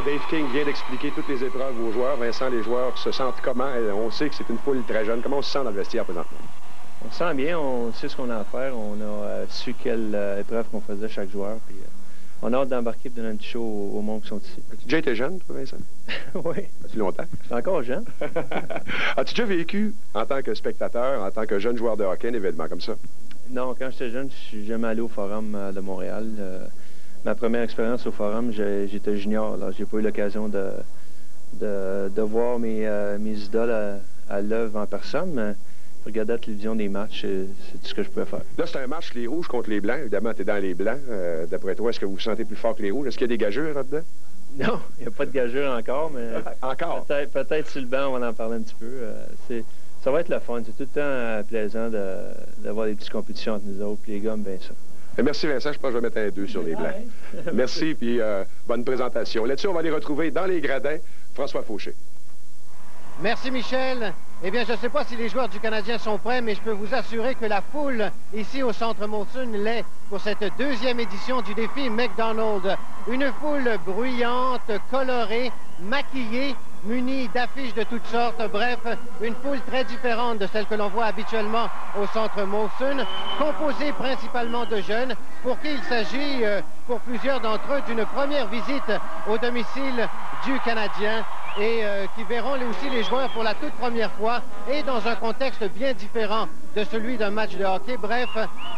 Dave King vient d'expliquer toutes les épreuves aux joueurs. Vincent, les joueurs se sentent comment? On sait que c'est une foule très jeune. Comment on se sent dans le vestiaire présentement? On se sent bien, on sait ce qu'on a à faire. On a su quelle épreuve qu'on faisait chaque joueur. Puis, on a hâte d'embarquer et de donner un petit show au monde qui sont ici. As-tu déjà été jeune, toi, Vincent? Oui. As-tu longtemps? Je suis encore jeune. As-tu déjà vécu, en tant que spectateur, en tant que jeune joueur de hockey, un événement comme ça? Non, quand j'étais jeune, je suis jamais allé au Forum de Montréal. Ma première expérience au Forum, j'étais junior. J'ai pas eu l'occasion de voir mes idoles à l'œuvre en personne, mais regarder à la télévision des matchs, c'est tout ce que je pouvais faire. Là, c'est un match, les rouges contre les blancs. Évidemment, tu es dans les blancs. D'après toi, est-ce que vous vous sentez plus fort que les rouges? Est-ce qu'il y a des gageurs là-dedans? Non, il n'y a pas de gageure encore, mais encore? Peut-être sur le banc, on va en parler un petit peu. Ça va être le fun. C'est tout le temps plaisant d'avoir des petites compétitions entre nous autres. Puis les gars aiment bien ça. Merci Vincent, je pense que je vais mettre un 2 sur les blancs. Merci, puis bonne présentation. Là-dessus, on va les retrouver dans les gradins. François Fauché. Merci Michel. Eh bien, je ne sais pas si les joueurs du Canadien sont prêts, mais je peux vous assurer que la foule ici au Centre Molson l'est pour cette deuxième édition du défi McDonald's. Une foule bruyante, colorée, maquillée, munie d'affiches de toutes sortes. Bref, une foule très différente de celle que l'on voit habituellement au Centre Molson, composée principalement de jeunes, pour qui il s'agit, pour plusieurs d'entre eux, d'une première visite au domicile du Canadien et qui verront aussi les joueurs pour la toute première fois et dans un contexte bien différent de celui d'un match de hockey. Bref,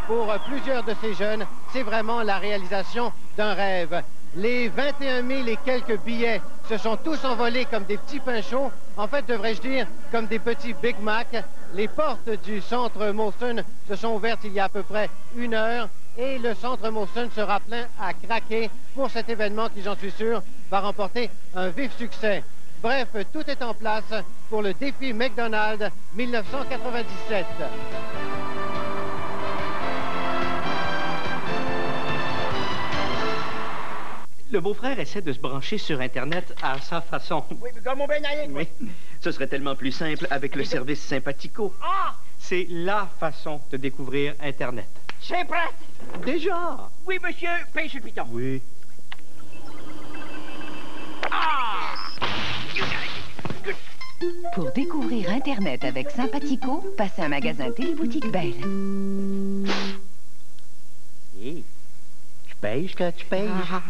pour plusieurs de ces jeunes, c'est vraiment la réalisation d'un rêve. Les 21 000 et quelques billets se sont tous envolés comme des petits pains chauds. En fait, devrais-je dire, comme des petits Big Mac. Les portes du Centre Molson se sont ouvertes il y a à peu près 1 heure et le Centre Molson sera plein à craquer pour cet événement qui, j'en suis sûr, va remporter un vif succès. Bref, tout est en place pour le défi McDonald's 1997. Le beau-frère essaie de se brancher sur Internet à sa façon. Oui, mais comme mon ben oui. Ce serait tellement plus simple avec le service Sympathico. Ah! C'est la façon de découvrir Internet. C'est prêt! Déjà? Oui, monsieur, paye sur le piton. Oui. Ah! Pour découvrir Internet avec Sympathico, passez un magasin Téléboutique Belle. Hey, tu payes ce que tu payes? Ah.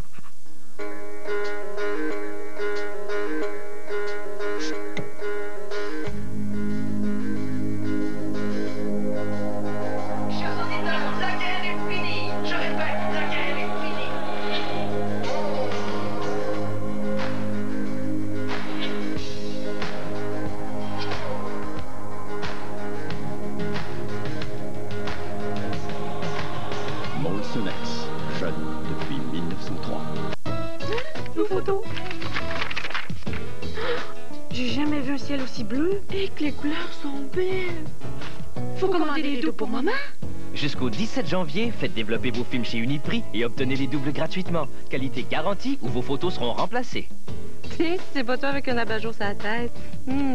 Molson-X, jeune depuis 1903. Nos photos. J'ai jamais vu un ciel aussi bleu et que les couleurs sont belles. Faut commander les deux pour maman. Jusqu'au 17 janvier, faites développer vos films chez Uniprix et obtenez les doubles gratuitement. Qualité garantie ou vos photos seront remplacées. Tiens, si c'est pas toi avec un abat-jour sur la tête,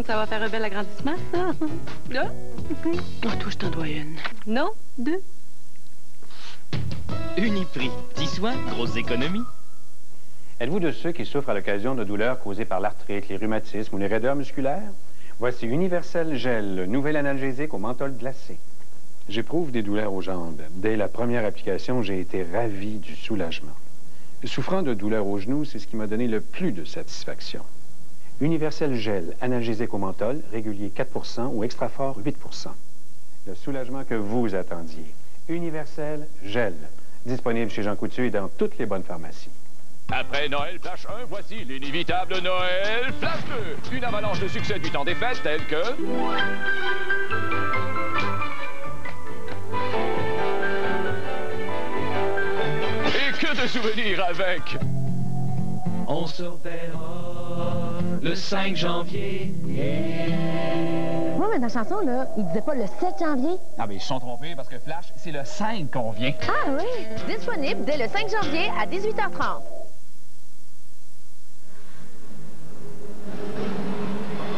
ça va faire un bel agrandissement, ça. Là? Ah, toi, je t'en dois une. Non, 2. Uniprix. Petits soins, grosses économies. Êtes-vous de ceux qui souffrent à l'occasion de douleurs causées par l'arthrite, les rhumatismes ou les raideurs musculaires? Voici Universel Gel, le nouvel analgésique au menthol glacé. J'éprouve des douleurs aux jambes. Dès la première application, j'ai été ravi du soulagement. Souffrant de douleurs aux genoux, c'est ce qui m'a donné le plus de satisfaction. Universel Gel, analgésique au menthol, régulier 4 % ou extra fort 8 %. Le soulagement que vous attendiez. Universel Gel, disponible chez Jean Coutu et dans toutes les bonnes pharmacies. Après Noël Flash 1, voici l'inévitable Noël Flash 2. Une avalanche de succès du temps des fêtes tels que... Et que de souvenirs avec... On se reverra le 5 janvier. Oui, mais dans la chanson, là, il disait pas le 7 janvier. Ah, mais ils se sont trompés parce que Flash, c'est le 5 qu'on vient. Ah oui? Disponible dès le 5 janvier à 18h30.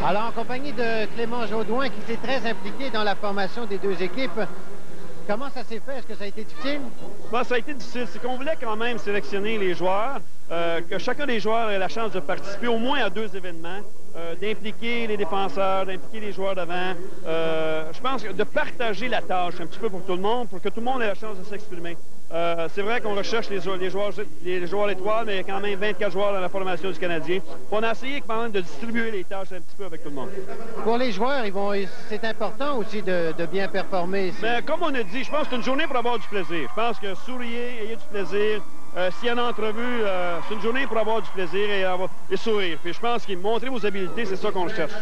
Alors, en compagnie de Clément Jaudoin, qui s'est très impliqué dans la formation des deux équipes, comment ça s'est fait? Est-ce que ça a été difficile? Bon, ça a été difficile. C'est qu'on voulait quand même sélectionner les joueurs que chacun des joueurs ait la chance de participer au moins à 2 événements, d'impliquer les défenseurs, d'impliquer les joueurs d'avant. Je pense que de partager la tâche un petit peu pour tout le monde, pour que tout le monde ait la chance de s'exprimer. C'est vrai qu'on recherche les joueurs étoiles, mais il y a quand même 24 joueurs dans la formation du Canadien. On a essayé quand même de distribuer les tâches un petit peu avec tout le monde. Pour les joueurs, c'est important aussi de bien performer ici. Mais comme on a dit, je pense que c'est une journée pour avoir du plaisir. Je pense que souriez, ayez du plaisir. S'il y a une entrevue, c'est une journée pour avoir du plaisir et sourire. Puis je pense que montrer vos habiletés, c'est ça qu'on cherche.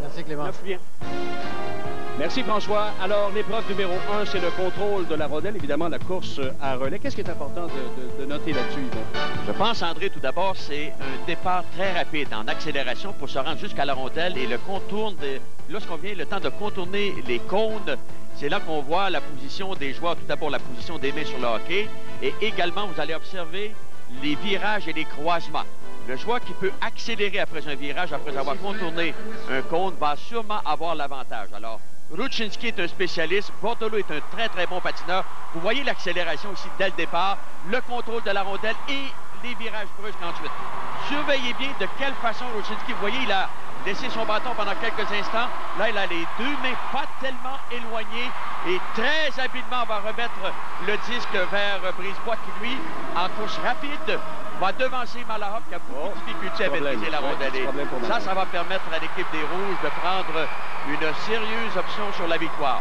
Merci Clément. Merci bien. Merci François. Alors, l'épreuve numéro 1, c'est le contrôle de la rondelle, évidemment la course à relais. Qu'est-ce qui est important de noter là-dessus, Yvon? Je pense, André, tout d'abord, c'est un départ très rapide en accélération pour se rendre jusqu'à la rondelle et le contourne. Lorsqu'on vient le temps de contourner les cônes, c'est là qu'on voit la position des joueurs, tout d'abord la position des mains sur le hockey. Et également, vous allez observer les virages et les croisements. Le joueur qui peut accélérer après un virage, après avoir contourné un cône, va sûrement avoir l'avantage. Alors, Ruchinski est un spécialiste. Bordelot est un très, très bon patineur. Vous voyez l'accélération ici dès le départ, le contrôle de la rondelle et les virages brusques ensuite. Surveillez bien de quelle façon Ruchinski, vous voyez, il a laissé son bâton pendant quelques instants. Là, il a les 2 mains pas tellement éloignées et très habilement va remettre le disque vers Brisebois qui, lui, en course rapide, va devancer Malahov qui a beaucoup de difficultés à maîtriser la rondelle. Ça va permettre à l'équipe des Rouges de prendre une sérieuse option sur la victoire.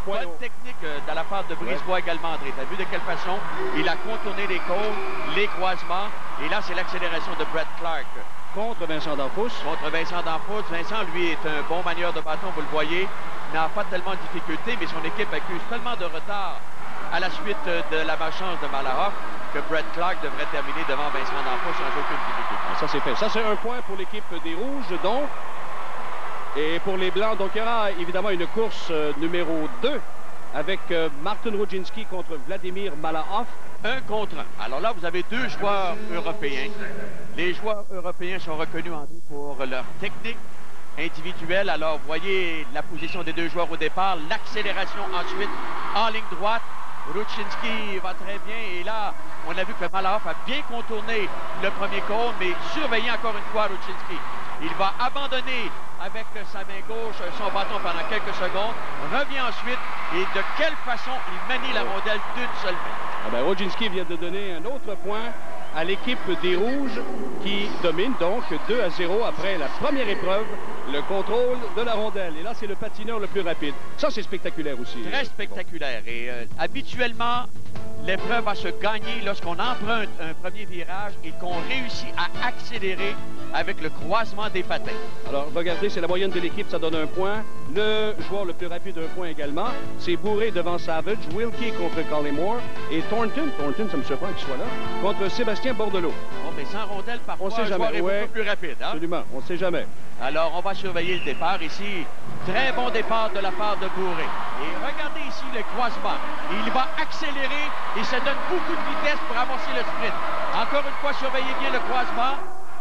Bonne technique de la part de Brisebois également, André. Tu as vu de quelle façon il a contourné les cônes, les croisements. Et là, c'est l'accélération de Brett Clark. Contre Vincent Danfous. Contre Vincent Danfous. Vincent, lui, est un bon manieur de bâton, vous le voyez. Il n'a pas tellement de difficultés, mais son équipe accuse tellement de retard à la suite de la malchance de Malahov que Brett Clark devrait terminer devant Vincent Danfous sans aucune difficulté. Ça, c'est fait. Ça, c'est un point pour l'équipe des Rouges, donc. Et pour les Blancs, donc il y aura évidemment une course numéro 2 avec Martin Ruchinski contre Vladimir Malahov. 1 contre 1. Alors là, vous avez 2 joueurs européens. Les joueurs européens sont reconnus pour leur technique individuelle. Alors, vous voyez la position des 2 joueurs au départ, l'accélération ensuite en ligne droite. Ruchinski va très bien et là, on a vu que Malahov a bien contourné le premier cône, mais surveillez encore une fois Ruchinski. Il va abandonner avec sa main gauche son bâton pendant quelques secondes, revient ensuite et de quelle façon il manie la rondelle d'une seule main. Ah ben, Ruchinski vient de donner un autre point à l'équipe des Rouges qui domine donc 2-0 après la première épreuve, le contrôle de la rondelle. Et là, c'est le patineur le plus rapide. Ça, c'est spectaculaire aussi. Très spectaculaire. Et habituellement, l'épreuve va se gagner lorsqu'on emprunte un premier virage et qu'on réussit à accélérer avec le croisement des patins. Alors, regardez, c'est la moyenne de l'équipe, ça donne 1 point. Le joueur le plus rapide, 1 point également. C'est Bourré devant Savage, Wilkie contre Collymore et Thornton, ça me surprend qu'il soit là, contre Sébastien Bordelot. Bon, mais sans rondelle, parfois, on sait jamais. Le joueur est beaucoup plus rapide. Hein? Absolument, on ne sait jamais. Alors, on va surveiller le départ ici. Très bon départ de la part de Bourré. Et regardez ici le croisement. Il va accélérer et ça donne beaucoup de vitesse pour amorcer le sprint. Encore une fois, surveillez bien le croisement.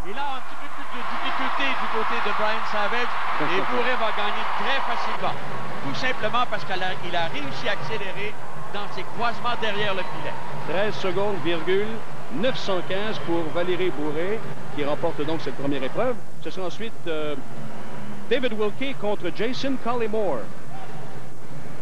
Et là, un petit peu plus de difficulté du côté de Brian Savage. Et Bourré va gagner très facilement. Tout simplement parce qu'il a réussi à accélérer dans ses croisements derrière le filet. 13 secondes, 915 pour Valérie Bourré, qui remporte donc cette première épreuve. Ce sera ensuite David Wilkie contre Jason Collymore.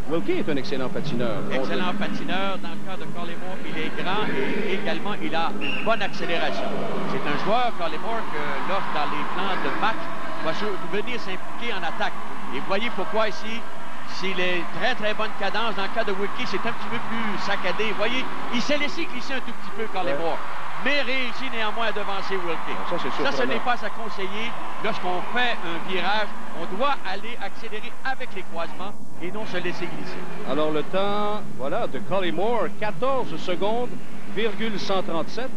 Wilkie est un excellent patineur. Excellent patineur. Dans le cas de Collymore, il est grand et également, il a une bonne accélération. C'est un joueur, Collymore, que lorsque dans les plans de match, va venir s'impliquer en attaque. Et voyez pourquoi ici, s'il est très, très bonne cadence. Dans le cas de Wilkie, c'est un petit peu plus saccadé. Vous voyez, il s'est laissé glisser un tout petit peu, Collymore. Mais réussit néanmoins à devancer Wilkie. Ça, ce n'est pas à conseiller. Lorsqu'on fait un virage, on doit aller accélérer avec les croisements et non se laisser glisser. Alors, le temps, voilà, de Collymore, 14 secondes, 137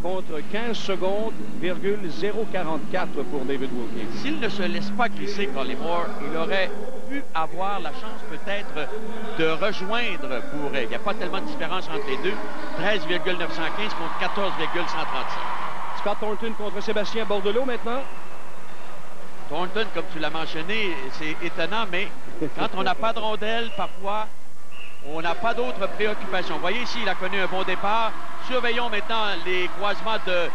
contre 15 secondes, 044 pour David Wilkie. S'il ne se laisse pas glisser, Collymore, il aurait pu avoir la chance peut-être de rejoindre Bourré. Il n'y a pas tellement de différence entre les deux. 13,915 contre 14,137. Scott Thornton contre Sébastien Bordelot maintenant. Thornton, comme tu l'as mentionné, c'est étonnant, mais quand on n'a pas de rondelle, parfois, on n'a pas d'autres préoccupations. Vous voyez ici, il a connu un bon départ. Surveillons maintenant les croisements de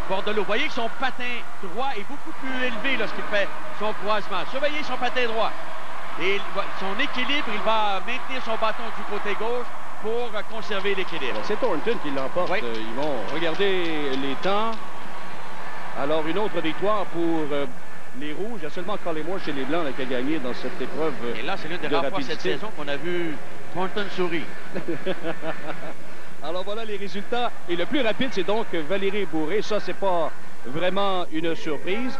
Bordelot. Vous voyez que son patin droit est beaucoup plus élevé lorsqu'il fait son croisement. Surveillez son patin droit. Et son équilibre, il va maintenir son bâton du côté gauche pour conserver l'équilibre. C'est Thornton qui l'emporte. Oui. Ils vont regarder les temps. Alors, une autre victoire pour les Rouges. Il y a seulement Collymore chez les Blancs là, qui a gagné dans cette épreuve. Et là, c'est l'une des rares fois cette saison qu'on a vu Thornton sourire. Alors, voilà les résultats. Et le plus rapide, c'est donc Valérie Bourré. Ça, c'est pas vraiment une surprise.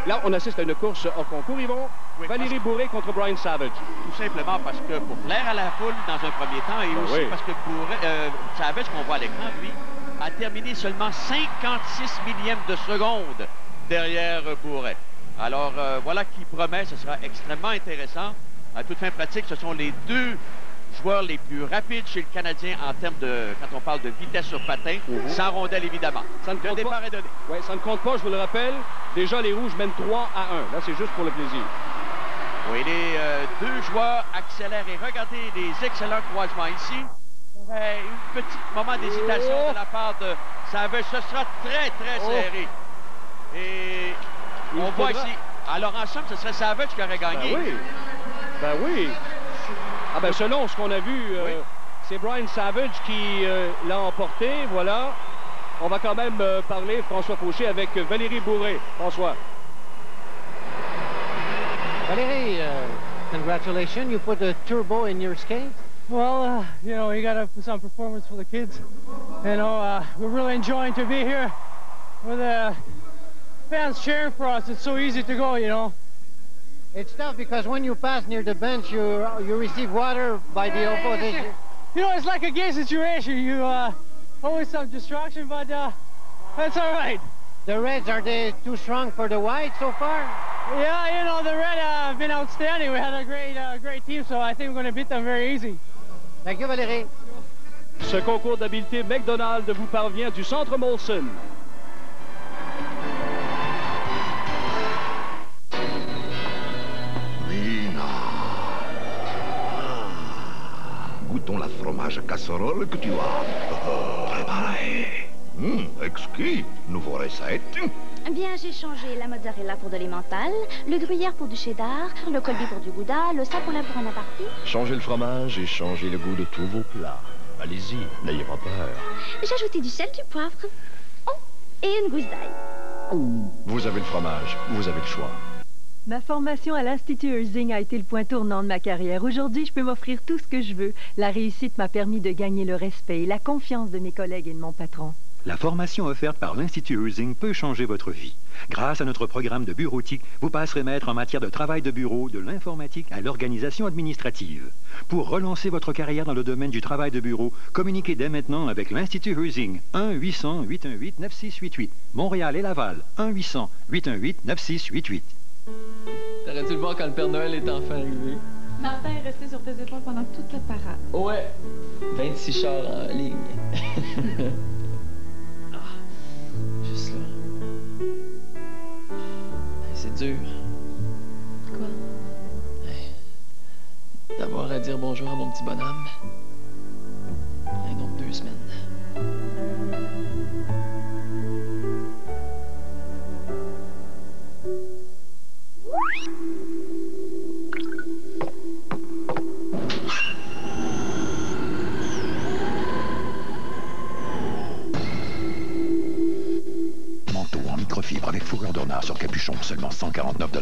Là, on assiste à une course hors concours. Ils vont Valérie Bourré contre Brian Savage. Tout simplement parce que pour plaire à la foule dans un premier temps et aussi parce que Savage, qu'on voit à l'écran, lui, a terminé seulement 56 millièmes de seconde derrière Bourré. Alors, voilà qui promet, ce sera extrêmement intéressant. À toute fin pratique, ce sont les deux joueurs les plus rapides chez le Canadien en termes de, quand on parle de vitesse sur patin, sans rondelle évidemment. Ça ne compte le départ pas. est donné. Oui, ça ne compte pas, je vous le rappelle. Déjà, les Rouges mènent 3-1. Là, c'est juste pour le plaisir. Oui, les deux joueurs accélèrent et regardez les excellents croisements ici. Un petit moment d'hésitation de la part de Savage. Ce sera très, très serré. Et on voit ici. Alors, en somme, ce serait Savage qui aurait gagné. Ben oui. Ben oui. Ah ben, selon ce qu'on a vu, c'est Brian Savage qui l'a emporté. Voilà. On va quand même parler, François Fauché, avec Valérie Bourré. François. Valérie, congratulations. You put a turbo in your skate. Well, you know, you got to put some performance for the kids. You know, we're really enjoying to be here with the fans cheering for us. It's so easy to go, you know. It's tough because when you pass near the bench, you receive water by the opposition. You know, it's like a game situation. You always some distraction, but that's all right. The Reds, are they too strong for the Whites so far? Yeah, you know, the Reds have been outstanding. We had a great team, so I think we're going to beat them very easy. Thank you, Valérie. Ce concours d'habileté McDonald vous parvient du Centre Molson. Goûtons la fromage casserole que tu as préparée. Exquis. Nouveau recette. Bien, j'ai changé la mozzarella pour de l'emmental, le gruyère pour du cheddar, le colby pour du gouda, le sapolin pour un aparté. Changez le fromage et changez le goût de tous vos plats. Allez-y, n'ayez pas peur. J'ai ajouté du sel, du poivre. Oh, et une gousse d'ail. Vous avez le fromage, vous avez le choix. Ma formation à l'Institut Herzing a été le point tournant de ma carrière. Aujourd'hui, je peux m'offrir tout ce que je veux. La réussite m'a permis de gagner le respect et la confiance de mes collègues et de mon patron. La formation offerte par l'Institut Herzing peut changer votre vie. Grâce à notre programme de bureautique, vous passerez maître en matière de travail de bureau, de l'informatique à l'organisation administrative. Pour relancer votre carrière dans le domaine du travail de bureau, communiquez dès maintenant avec l'Institut Herzing. 1-800-818-9688. Montréal et Laval. 1-800-818-9688. T'aurais dû le voir quand le Père Noël est enfin arrivé. Martin est resté sur tes épaules pendant toute la parade. Ouais. 26 chars en ligne. Juste là. C'est dur. Quoi? D'avoir à dire bonjour à mon petit bonhomme. Un autre 2 semaines. Microfibre avec fourrure de renard sur capuchon, seulement 149 $.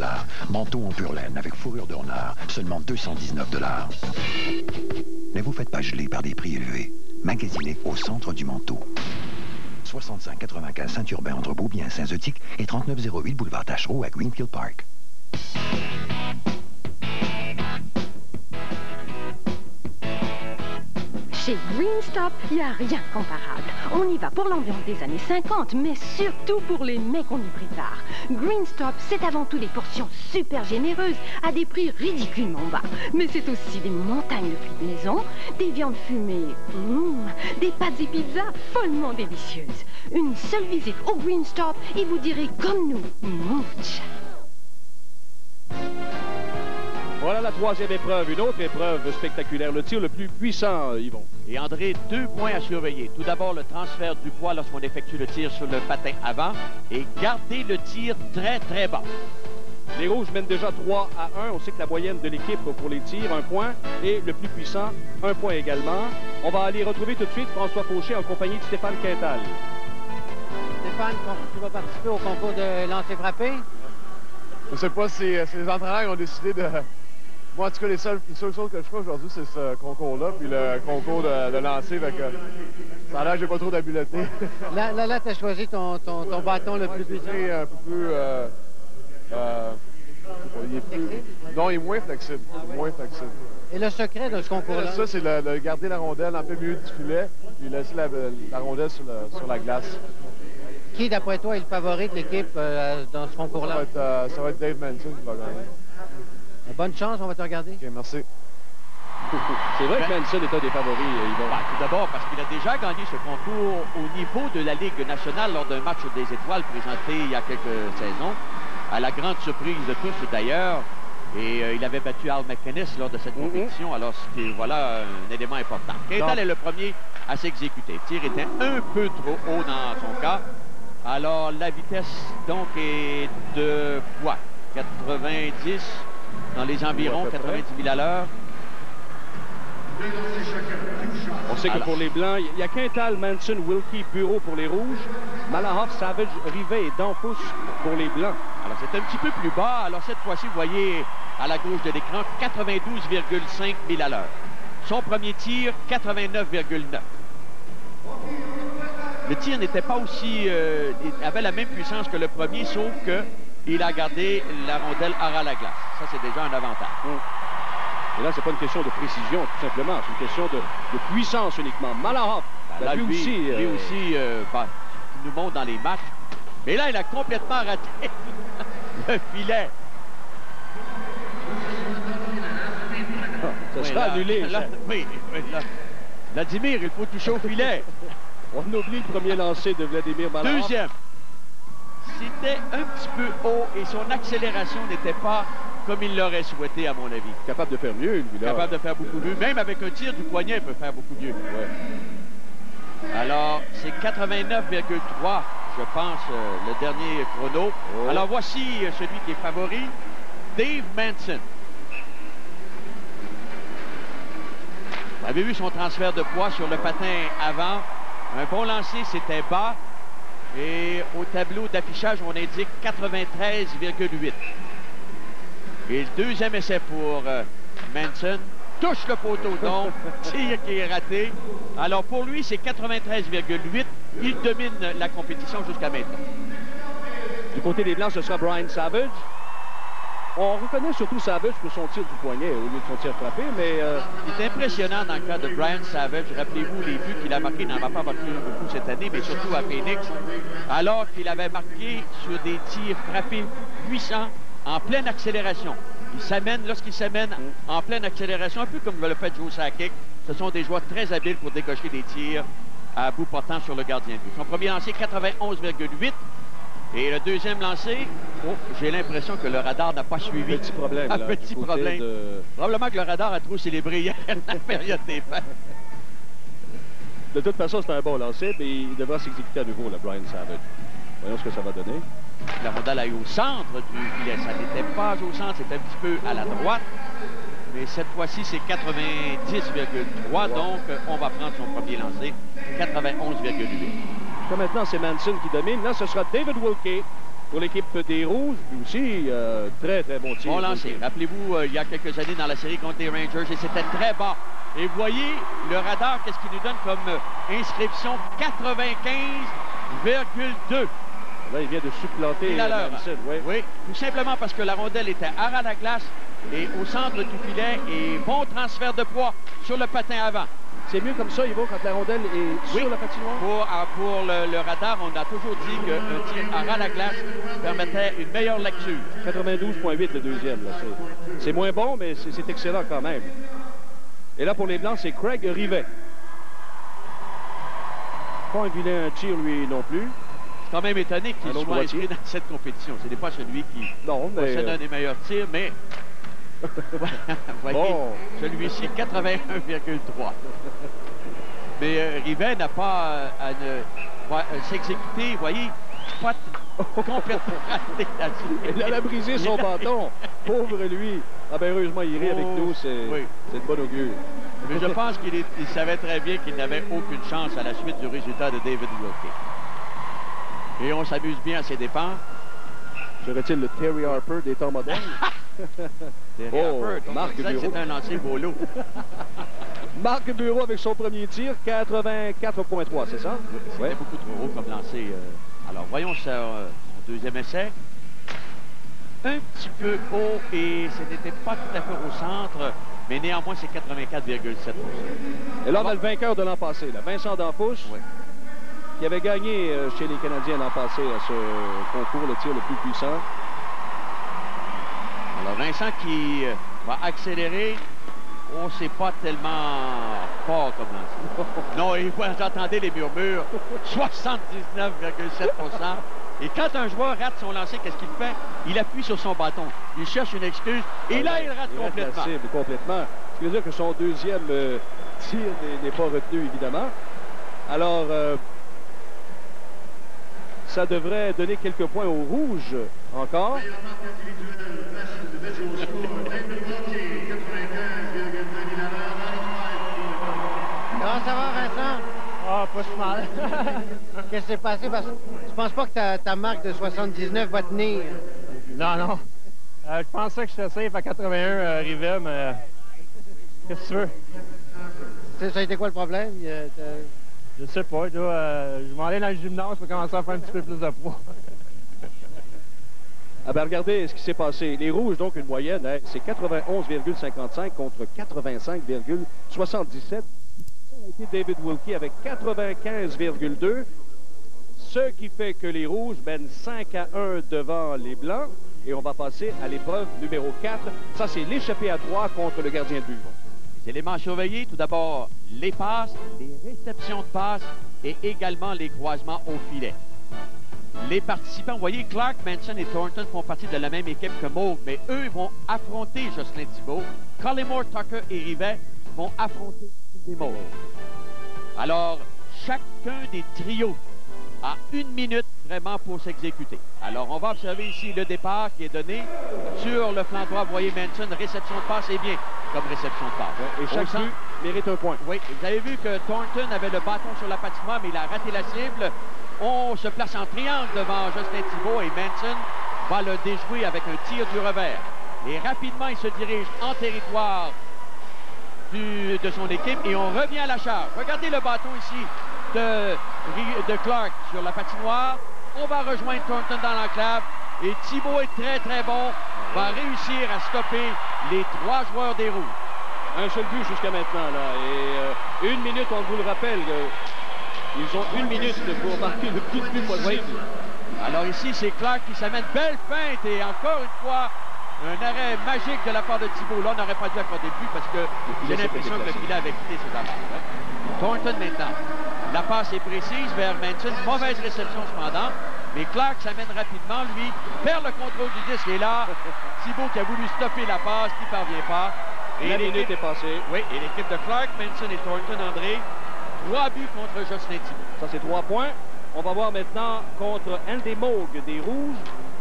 Manteau en pure laine avec fourrure de renard, seulement 219 $. Ne vous faites pas geler par des prix élevés. Magasinez au centre du manteau. 65-95 Saint-Urbain entre Beaubien, Saint-Zotique et 3908 boulevard Tachereau à Greenfield Park. Chez Green Stop, il n'y a rien de comparable. On y va pour l'ambiance des années 50, mais surtout pour les mets qu'on y prépare. Green Stop, c'est avant tout des portions super généreuses, à des prix ridiculement bas. Mais c'est aussi des montagnes de fruits de maison, des viandes fumées, des pâtes et pizzas follement délicieuses. Une seule visite au Green Stop et vous direz comme nous, much. Voilà la la troisième épreuve, une autre épreuve spectaculaire, le tir le plus puissant, Yvon. Et André, 2 points à surveiller. Tout d'abord, le transfert du poids lorsqu'on effectue le tir sur le patin avant et garder le tir très, très bas. Les Rouges mènent déjà 3-1. On sait que la moyenne de l'équipe pour les tirs, 1 point. Et le plus puissant, 1 point également. On va aller retrouver tout de suite François Fauché en compagnie de Stéphane Quintal. Stéphane, tu vas participer au concours de lancer-frappé? Je ne sais pas si les entraîneurs ont décidé de... Moi, en tout cas, les seules choses que je fais aujourd'hui, c'est ce concours-là, puis le concours de lancer. Ça a l'air que j'ai pas trop d'habileté. Là, tu as choisi ton bâton le plus puissant. Un peu plus... Non, il est moins flexible. Et le secret de ce concours-là? Ça, c'est de garder la rondelle en plein milieu du filet, puis laisser la rondelle sur la glace. Qui, d'après toi, est le favori de l'équipe dans ce concours-là? Ça va être Dave Manson qui va gagner. Bonne chance, on va te regarder. OK, merci. C'est vrai que Manson est un des favoris, Yvon. Tout d'abord parce qu'il a déjà gagné ce concours au niveau de la Ligue nationale lors d'un match des étoiles présenté il y a quelques saisons, à la grande surprise de tous d'ailleurs. Et il avait battu Al McInnes lors de cette compétition, alors voilà un élément important. Quintal est le premier à s'exécuter. Le tir était un peu trop haut dans son cas. Alors la vitesse donc est de quoi? 90 dans les environs, 90 000 à l'heure. On sait que pour les Blancs, il y a Quintal, Manson, Wilkie, Bureau pour les Rouges, Malahoff, Savage, Rivet et Danfous pour les Blancs. Alors c'est un petit peu plus bas. Alors cette fois-ci, vous voyez à la gauche de l'écran, 92,5 000 à l'heure. Son premier tir, 89,9. Le tir n'était pas aussi... avait la même puissance que le premier, sauf qu'il a gardé la rondelle à la glace. Ça, c'est déjà un avantage. Et là, c'est pas une question de précision, tout simplement. C'est une question de puissance uniquement. Malahoff, lui aussi... il nous montre dans les matchs. Mais là, il a complètement raté le filet. Ça sera annulé. Oui, Vladimir, il faut toucher au filet. On oublie le premier lancer de Vladimir Malahoff. Deuxième. C'était un petit peu haut et son accélération n'était pas comme il l'aurait souhaité, à mon avis. Capable de faire mieux, lui, là. Capable de faire beaucoup mieux. Même avec un tir du poignet, il peut faire beaucoup mieux. Ouais. Alors, c'est 89,3, je pense, le dernier chrono. Alors, voici celui qui est favori, Dave Manson. Vous avez vu son transfert de poids sur le patin avant. Un bon lancer, c'était bas. Et au tableau d'affichage, on indique 93,8. Et le deuxième essai pour Manson. Touche le poteau, donc tir qui est raté. Alors pour lui, c'est 93,8. Il domine la compétition jusqu'à maintenant. Du côté des Blancs, ce sera Brian Savage. On reconnaît surtout Savage pour son tir du poignet au lieu de son tir frappé, mais... Il est impressionnant dans le cas de Brian Savage. Rappelez-vous les buts qu'il a marqués. Il n'en a pas marqué beaucoup cette année, mais surtout à Phoenix. Alors qu'il avait marqué sur des tirs frappés puissants en pleine accélération. Il s'amène, lorsqu'il s'amène en pleine accélération, un peu comme le fait Joe Sakic. Ce sont des joueurs très habiles pour décocher des tirs à bout portant sur le gardien de but. Son premier lancé, 91,8. Et le deuxième lancé, j'ai l'impression que le radar n'a pas suivi. Petit problème. Un petit problème. Probablement que le radar a trop célébré hier la période des fêtes. De toute façon, c'est un bon lancer, mais il devra s'exécuter à nouveau, le Brian Savage. Voyons ce que ça va donner. La rondelle est au centre du filet. Ça n'était pas au centre, c'était un petit peu à la droite. Mais cette fois-ci, c'est 90,3. Donc, on va prendre son premier lancé, 91,8. Maintenant, c'est Manson qui domine. Là, ce sera David Wilkie pour l'équipe des Rouges. Lui aussi, très, très bon tir. Bon lancé. Rappelez-vous, il y a quelques années dans la série contre les Rangers, et c'était très bas. Et vous voyez, le radar, qu'est-ce qu'il nous donne comme inscription? 95,2. Là, il vient de supplanter Manson. Oui, tout simplement parce que la rondelle était à la glace et au centre du filet. Et bon transfert de poids sur le patin avant. C'est mieux comme ça, Yvon, quand la rondelle est sur la patinoire? Pour le radar, on a toujours dit qu'un tir à la glace permettait une meilleure lecture. 92,8 le deuxième. C'est moins bon, mais c'est excellent quand même. Et là, pour les Blancs, c'est Craig Rivet. Pas un vilain tir, lui, non plus. C'est quand même étonné qu'il soit inscrit dans cette compétition. Ce n'est pas celui qui possède un des meilleurs tirs, mais Voyez, celui-ci, 81,3. Mais Rivet n'a pas à s'exécuter, voyez, pas complètement raté là-dessus. Il a brisé son bâton. Pauvre lui. Ah ben heureusement, il rit avec nous, c'est de bon augure. Mais je pense qu'il savait très bien qu'il n'avait aucune chance à la suite du résultat de David Wilkie. Et on s'amuse bien à ses dépens. Serait-il le Terry Harper des temps modernes? Terry Harper, Marc Bureau. C'est un lancé beau lot. Marc Bureau avec son premier tir, 84,3, c'est ça? C'était beaucoup trop haut comme lancé. Alors, voyons ça, son deuxième essai. Un petit peu haut et ce n'était pas tout à fait au centre, mais néanmoins, c'est 84,7%. Et là, on a le vainqueur de l'an passé, là, Vincent D'Anfous, qui avait gagné chez les Canadiens l'an passé à ce concours, le tir le plus puissant. Alors, Vincent qui va accélérer. Oh, c'est pas tellement fort comme lancé. Non, et vous entendez les murmures. 79,7%. Et quand un joueur rate son lancer, qu'est-ce qu'il fait? Il appuie sur son bâton. Il cherche une excuse. Et là, il rate complètement. Complètement. Ce qui veut dire que son deuxième tir n'est pas retenu, évidemment. Alors, ça devrait donner quelques points au rouge encore. Comment ça va, Vincent? Ah, pas si mal. Qu'est-ce qui s'est passé? Parce que tu penses pas que ta marque de 79 va tenir? Non, non. Je pensais que j'étais safe à 81 Rivet, mais qu'est-ce que tu veux? Ça a été quoi le problème? Je sais pas. Je vais aller dans le gymnase pour commencer à faire un petit peu plus de poids. Ah ben regardez ce qui s'est passé. Les rouges, donc une moyenne, hein, c'est 91,55 contre 85,77. David Wilkie avec 95,2. Ce qui fait que les rouges mènent 5-1 devant les blancs. Et on va passer à l'épreuve numéro 4. Ça, c'est l'échappée à 3 contre le gardien de but. Les éléments surveillés, tout d'abord, les passes, les réceptions de passes et également les croisements au filet. Les participants, vous voyez, Clark, Manson et Thornton font partie de la même équipe que Moog, mais eux vont affronter Jocelyn Thibault. Collymore, Tucker et Rivet vont affronter des Moog. Alors, chacun des trios a 1 minute vraiment pour s'exécuter. Alors, on va observer ici le départ qui est donné sur le flanc droit. Vous voyez, Manson, réception de passe, c'est bien comme réception de passe. Et chaque but mérite un point. Oui, vous avez vu que Thornton avait le bâton sur la patinoire, mais il a raté la cible. On se place en triangle devant Jocelyn Thibault et Manson va le déjouer avec un tir du revers. Et rapidement, il se dirige en territoire de son équipe et on revient à la charge. Regardez le bâton ici de Clark sur la patinoire. On va rejoindre Thornton dans l'enclave et Thibault est très très bon, va réussir à stopper les 3 joueurs des Rouges. Un seul but jusqu'à maintenant là et 1 minute, on vous le rappelle. Ils ont 1 minute pour marquer le plus de but possible. Alors ici, c'est Clark qui s'amène. Belle feinte et encore une fois, un arrêt magique de la part de Thibault. Là, on n'aurait pas dû accorder le but parce que j'ai l'impression que le filet avait quitté ses affaires. Thornton maintenant. La passe est précise vers Manson. Mauvaise réception cependant. Mais Clark s'amène rapidement. Lui perd le contrôle du disque. Et là, Thibault qui a voulu stopper la passe, qui ne parvient pas. Et la minute est passée. Oui, et l'équipe de Clark, Manson et Thornton, André, 3 buts contre Jocelyn Thibault. Ça, c'est 3 points. On va voir maintenant contre Andy Moog des Rouges,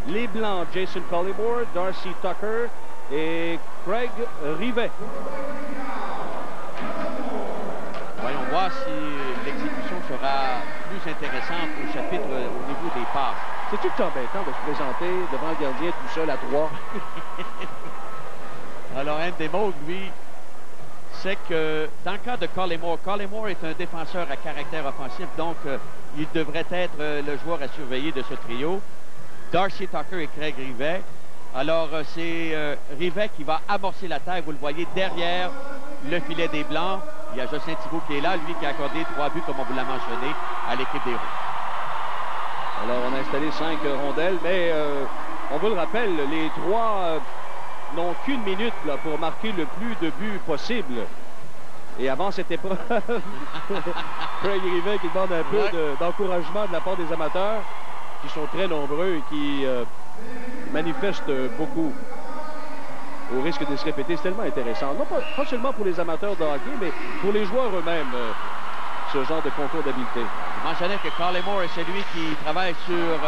les Blancs, Jason Collymore, Darcy Tucker et Craig Rivet. Voyons voir si l'exécution sera plus intéressante au chapitre au niveau des passes. C'est tout le temps embêtant de se présenter devant le gardien tout seul à 3. Alors, Andy Moog, lui, c'est que dans le cas de Collymore est un défenseur à caractère offensif, donc il devrait être le joueur à surveiller de ce trio. Darcy Tucker et Craig Rivet. Alors, c'est Rivet qui va amorcer l'attaque, vous le voyez, derrière le filet des Blancs. Il y a Jocelyn Thibault qui est là, lui qui a accordé 3 buts, comme on vous l'a mentionné, à l'équipe des Rouges. Alors, on a installé 5 rondelles, mais on vous le rappelle, les 3... n'ont qu'1 minute là, pour marquer le plus de buts possible. Et avant cette épreuve, Craig Rivet qui demande un peu d'encouragement de la part des amateurs, qui sont très nombreux et qui manifestent beaucoup. au risque de se répéter. C'est tellement intéressant. Non pas seulement pour les amateurs de hockey, mais pour les joueurs eux-mêmes, ce genre de concours d'habileté. Je mentionnais que Collymore est celui qui travaille sur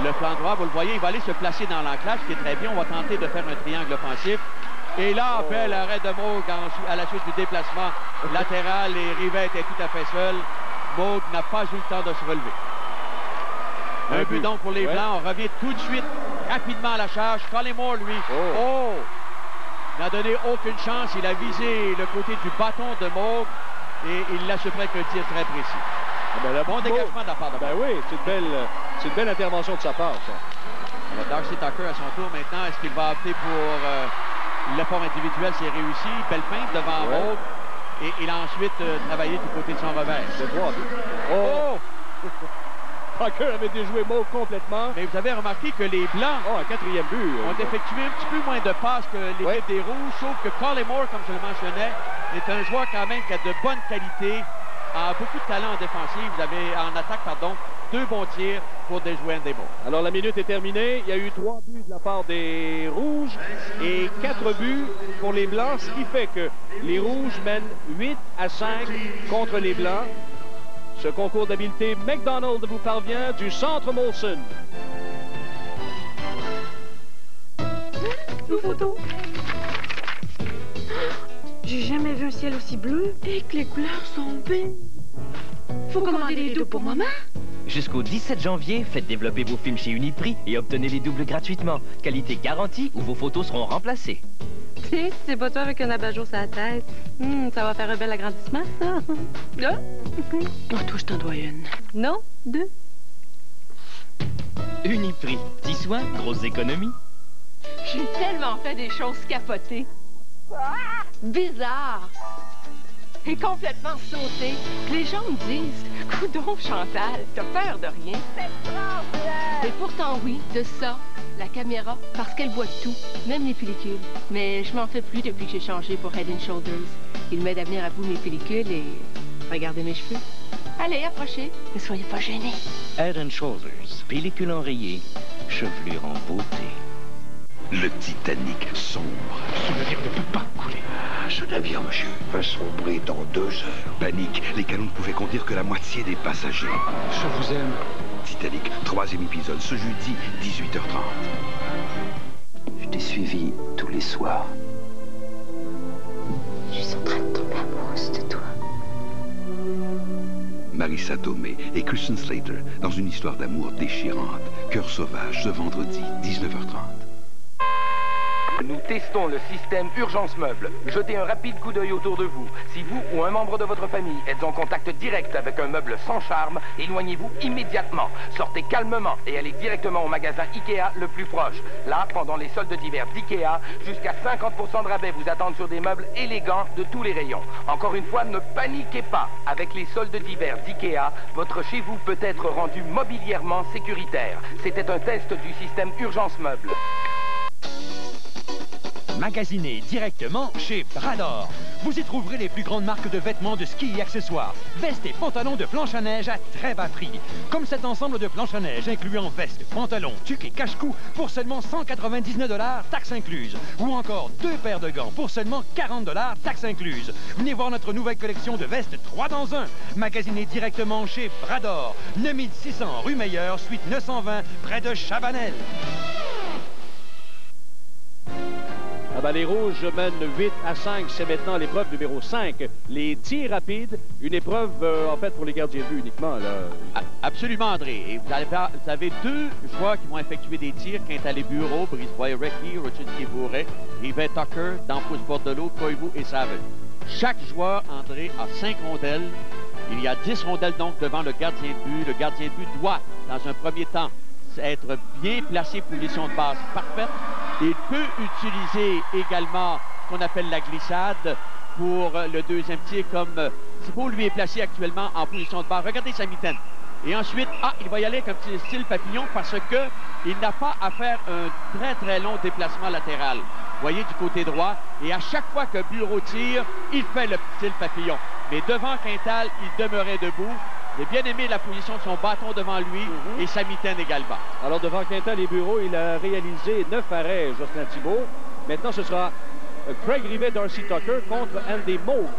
le flanc droit. Vous le voyez, il va aller se placer dans l'enclave, ce qui est très bien. On va tenter de faire un triangle offensif. Et là, après l'arrêt de Moog à la suite du déplacement latéral, et Rivette est tout à fait seul. Moog n'a pas eu le temps de se relever. Un but donc pour les Blancs. On revient tout de suite rapidement à la charge. Collymore, lui, n'a donné aucune chance. Il a visé le côté du bâton de Moog et il l'a supéré avec un tir très précis. Bon dégagement de la part de Moog. Oui, c'est une belle intervention de sa part, ça. Alors, Darcy Tucker à son tour maintenant. Est-ce qu'il va opter pour l'effort individuel? C'est réussi. Belle feinte devant Moog. Et il a ensuite travaillé du côté de son revers. C'est droit. Tucker avait déjoué Moog complètement. Mais vous avez remarqué que les Blancs un quatrième but, ont effectué un petit peu moins de passes que l'équipe des Rouges, sauf que Collymore, comme je le mentionnais, est un joueur quand même qui a de bonnes qualités, a beaucoup de talent en défensive. Vous avez en attaque, pardon, 2 bons tirs pour déjouer un des bons. Alors la minute est terminée. Il y a eu 3 buts de la part des Rouges et 4 buts pour les Blancs, ce qui fait que les Rouges mènent 8-5 contre les Blancs. Ce concours d'habileté McDonald vous parvient du Centre Molson. Nos photos. J'ai jamais vu un ciel aussi bleu et que les couleurs sont belles. Faut commander les deux pour maman. Jusqu'au 17 janvier, faites développer vos films chez Uniprix et obtenez les doubles gratuitement. Qualité garantie ou vos photos seront remplacées. Si c'est pas toi avec un abat-jour sur la tête, ça va faire un bel agrandissement, ça. Là? Oh, toi, je t'en dois une. Non, 2. Uniprix. Petits soins, grosses économies. J'ai tellement fait des choses capotées. Bizarres. Et complètement sautées. Les gens me disent, coudonc, Chantal, t'as peur de rien. Et pourtant, oui, de ça. La caméra, parce qu'elle voit tout, même les pellicules. Mais je m'en fais plus depuis que j'ai changé pour Head & Shoulders. Il m'aide à venir à bout mes pellicules et regarder mes cheveux. Allez, approchez, ne soyez pas gênés. Head & Shoulders, pellicule enrayée, chevelure en beauté. Le Titanic sombre. Ce navire ne peut pas couler. Ce navire, monsieur, va sombrer dans 2 heures. Panique, les canons ne pouvaient contenir que la moitié des passagers. Je vous aime. Titanic, 3e épisode, ce jeudi, 18h30. Je t'ai suivi tous les soirs. Je suis en train de tomber amoureuse de toi. Marissa Tomei et Christian Slater dans une histoire d'amour déchirante. Cœur sauvage, ce vendredi, 19h30. Nous testons le système Urgence Meuble. Jetez un rapide coup d'œil autour de vous. Si vous ou un membre de votre famille êtes en contact direct avec un meuble sans charme, éloignez-vous immédiatement. Sortez calmement et allez directement au magasin Ikea le plus proche. Là, pendant les soldes d'hiver d'Ikea, jusqu'à 50% de rabais vous attendent sur des meubles élégants de tous les rayons. Encore une fois, ne paniquez pas. Avec les soldes d'hiver d'Ikea, votre chez-vous peut être rendu mobilièrement sécuritaire. C'était un test du système Urgence Meuble. Magasinez directement chez Brador. Vous y trouverez les plus grandes marques de vêtements de ski et accessoires. Vestes et pantalons de planche à neige à très bas prix. Comme cet ensemble de planche à neige incluant vestes, pantalons, tuques et cache-cou pour seulement 199 $, taxes incluses. Ou encore 2 paires de gants pour seulement 40 $, taxes incluses. Venez voir notre nouvelle collection de vestes 3 dans 1. Magasinez directement chez Brador. 9600 rue Meilleure, suite 920, près de Chabanel. Les Rouges mènent 8-5. C'est maintenant l'épreuve numéro 5. Les tirs rapides. Une épreuve, en fait, pour les gardiens de but uniquement. Là. Absolument, André. Et vous avez 2 joueurs qui vont effectuer des tirs. Quintal Bureau, Brice Boyer-Reckley, Richard Bourret, Yvette Tucker, Dampus Bordelot, Koivu et Savage. Chaque joueur, André, a 5 rondelles. Il y a 10 rondelles donc devant le gardien de but. Le gardien de but doit, dans un premier temps, être bien placé, position de base parfaite. Il peut utiliser également ce qu'on appelle la glissade pour le deuxième tir, comme Thibault lui est placé actuellement en position de base. Regardez sa mitaine. Et ensuite, il va y aller comme petit style papillon parce qu'il n'a pas à faire un très très long déplacement latéral. Vous voyez du côté droit. Et à chaque fois que Bureau tire, il fait le petit style papillon. Mais devant Quintal, il demeurait debout. J'ai bien aimé la position de son bâton devant lui et sa mitaine également. Alors, devant Quintal et Bureau, il a réalisé 9 arrêts, Jocelyn Thibault. Maintenant, ce sera Craig Rivet, Darcy Tucker contre Andy Moog.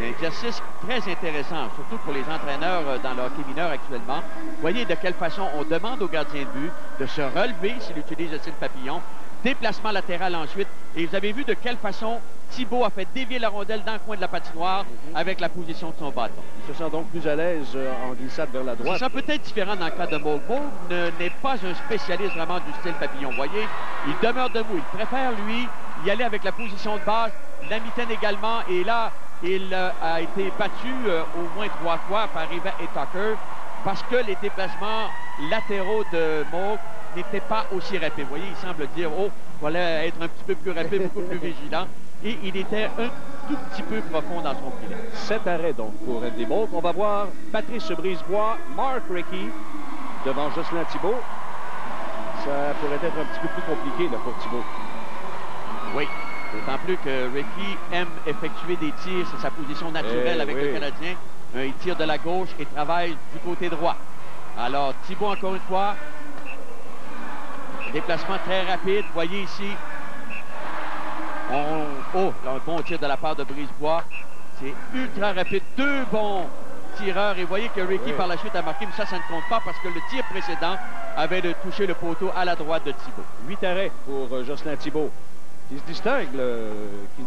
Un exercice très intéressant, surtout pour les entraîneurs dans le hockey mineur actuellement. Voyez de quelle façon on demande au gardien de but de se relever s'il utilise le style papillon. Déplacement latéral ensuite. Et vous avez vu de quelle façon Thibault a fait dévier la rondelle dans le coin de la patinoire avec la position de son bâton. Il se sent donc plus à l'aise en glissade vers la droite. C'est peut-être différent dans le cas de Moog. Moog n'est pas un spécialiste vraiment du style papillon. Vous voyez, il demeure debout. Il préfère, lui, y aller avec la position de base, la mitaine également. Et là, il a été battu au moins 3 fois par Rivet et Tucker parce que les déplacements latéraux de Moog n'étaient pas aussi rapides. Vous voyez, il semble dire, oh, il fallait être un petit peu plus rapide, beaucoup plus vigilant. Et il était un tout petit peu profond dans son filet. 7 arrêts donc pour Andy Moog. On va voir Patrice Brisebois, Mark Recchi devant Jocelyn Thibault. Ça pourrait être un petit peu plus compliqué là, pour Thibault. Oui, d'autant plus que Recchi aime effectuer des tirs. C'est sa position naturelle avec le Canadien. Il tire de la gauche et travaille du côté droit. Alors Thibault, encore une fois, déplacement très rapide. Voyez ici, oh, là, un bon tir de la part de Brisebois. C'est ultra rapide. 2 bons tireurs. Et voyez que Recchi par la suite a marqué, mais ça ne compte pas parce que le tir précédent avait touché le poteau à la droite de Thibault. 8 arrêts pour Jocelyn Thibault, qui se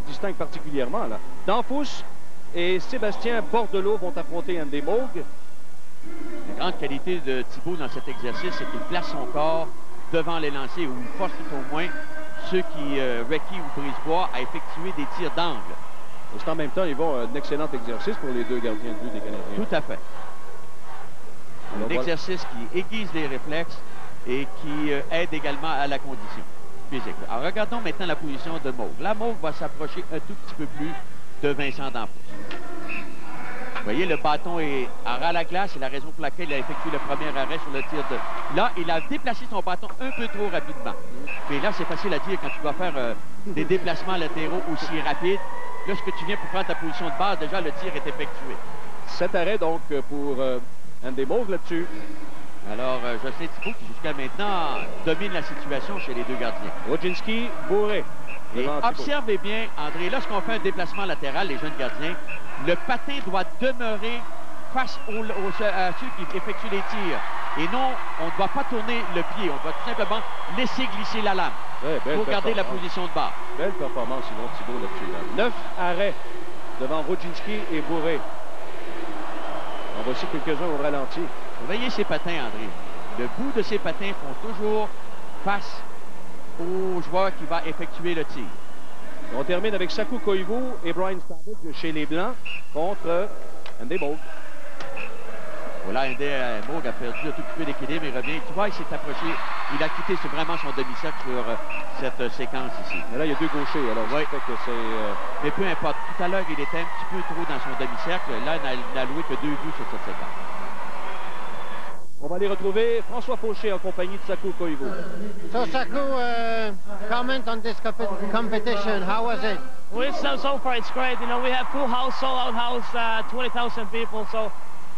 distingue particulièrement là. Danfous et Sébastien Bordelot vont affronter Andy Moog. La grande qualité de Thibault dans cet exercice, c'est qu'il place son corps devant les lancers ou il force tout au moins ceux qui, Recchi ou Brisebois, à effectuer des tirs d'angle. C'est en même temps, ils vont un excellent exercice pour les deux gardiens de but des Canadiens. Tout à fait. Un exercice qui aiguise les réflexes et qui aide également à la condition physique. Alors regardons maintenant la position de Moog. Là, Moog va s'approcher un tout petit peu plus de Vincent Danfous. Vous voyez, le bâton est à ras la glace. C'est la raison pour laquelle il a effectué le premier arrêt sur le tir de... Là, il a déplacé son bâton un peu trop rapidement. Et là, c'est facile à dire quand tu vas faire des déplacements latéraux aussi rapides. Là, ce que tu viens pour prendre ta position de base, déjà, le tir est effectué. 7 arrêts, donc, pour Andy Moog là-dessus. Alors, Jocelyn Thibault, qui jusqu'à maintenant domine la situation chez les deux gardiens. Wojcinski, Bourré. Et observez bien, André, lorsqu'on fait un déplacement latéral, les jeunes gardiens, le patin doit demeurer face à ceux qui effectuent les tirs. Et non, on ne doit pas tourner le pied. On doit tout simplement laisser glisser la lame pour garder la position de barre. Belle performance, sinon, Thibault là-dessus. 9 arrêts devant Wojcinski et Bourré. On voici quelques-uns au ralenti. Surveillez ces patins, André. Le bout de ces patins font toujours face au joueur qui va effectuer le tir. On termine avec Saku Koivu et Brian Savage chez les Blancs contre Andy Moog. Voilà, Andy Moog a perdu un tout petit peu d'équilibre. Il revient. Tu vois, il s'est approché. Il a quitté vraiment son demi-cercle sur cette séquence ici. Mais là, il y a deux gauchers. Alors, ça fait que c'est... Mais peu importe. Tout à l'heure, il était un petit peu trop dans son demi-cercle. Là, il n'a loué que 2 buts sur cette séquence. On va aller retrouver François Fauché en compagnie de Saku Koivu. So, Saku, comment on this competition? How was it? Well, so far it's great. You know, we have full house, sold-out house, 20,000 people. So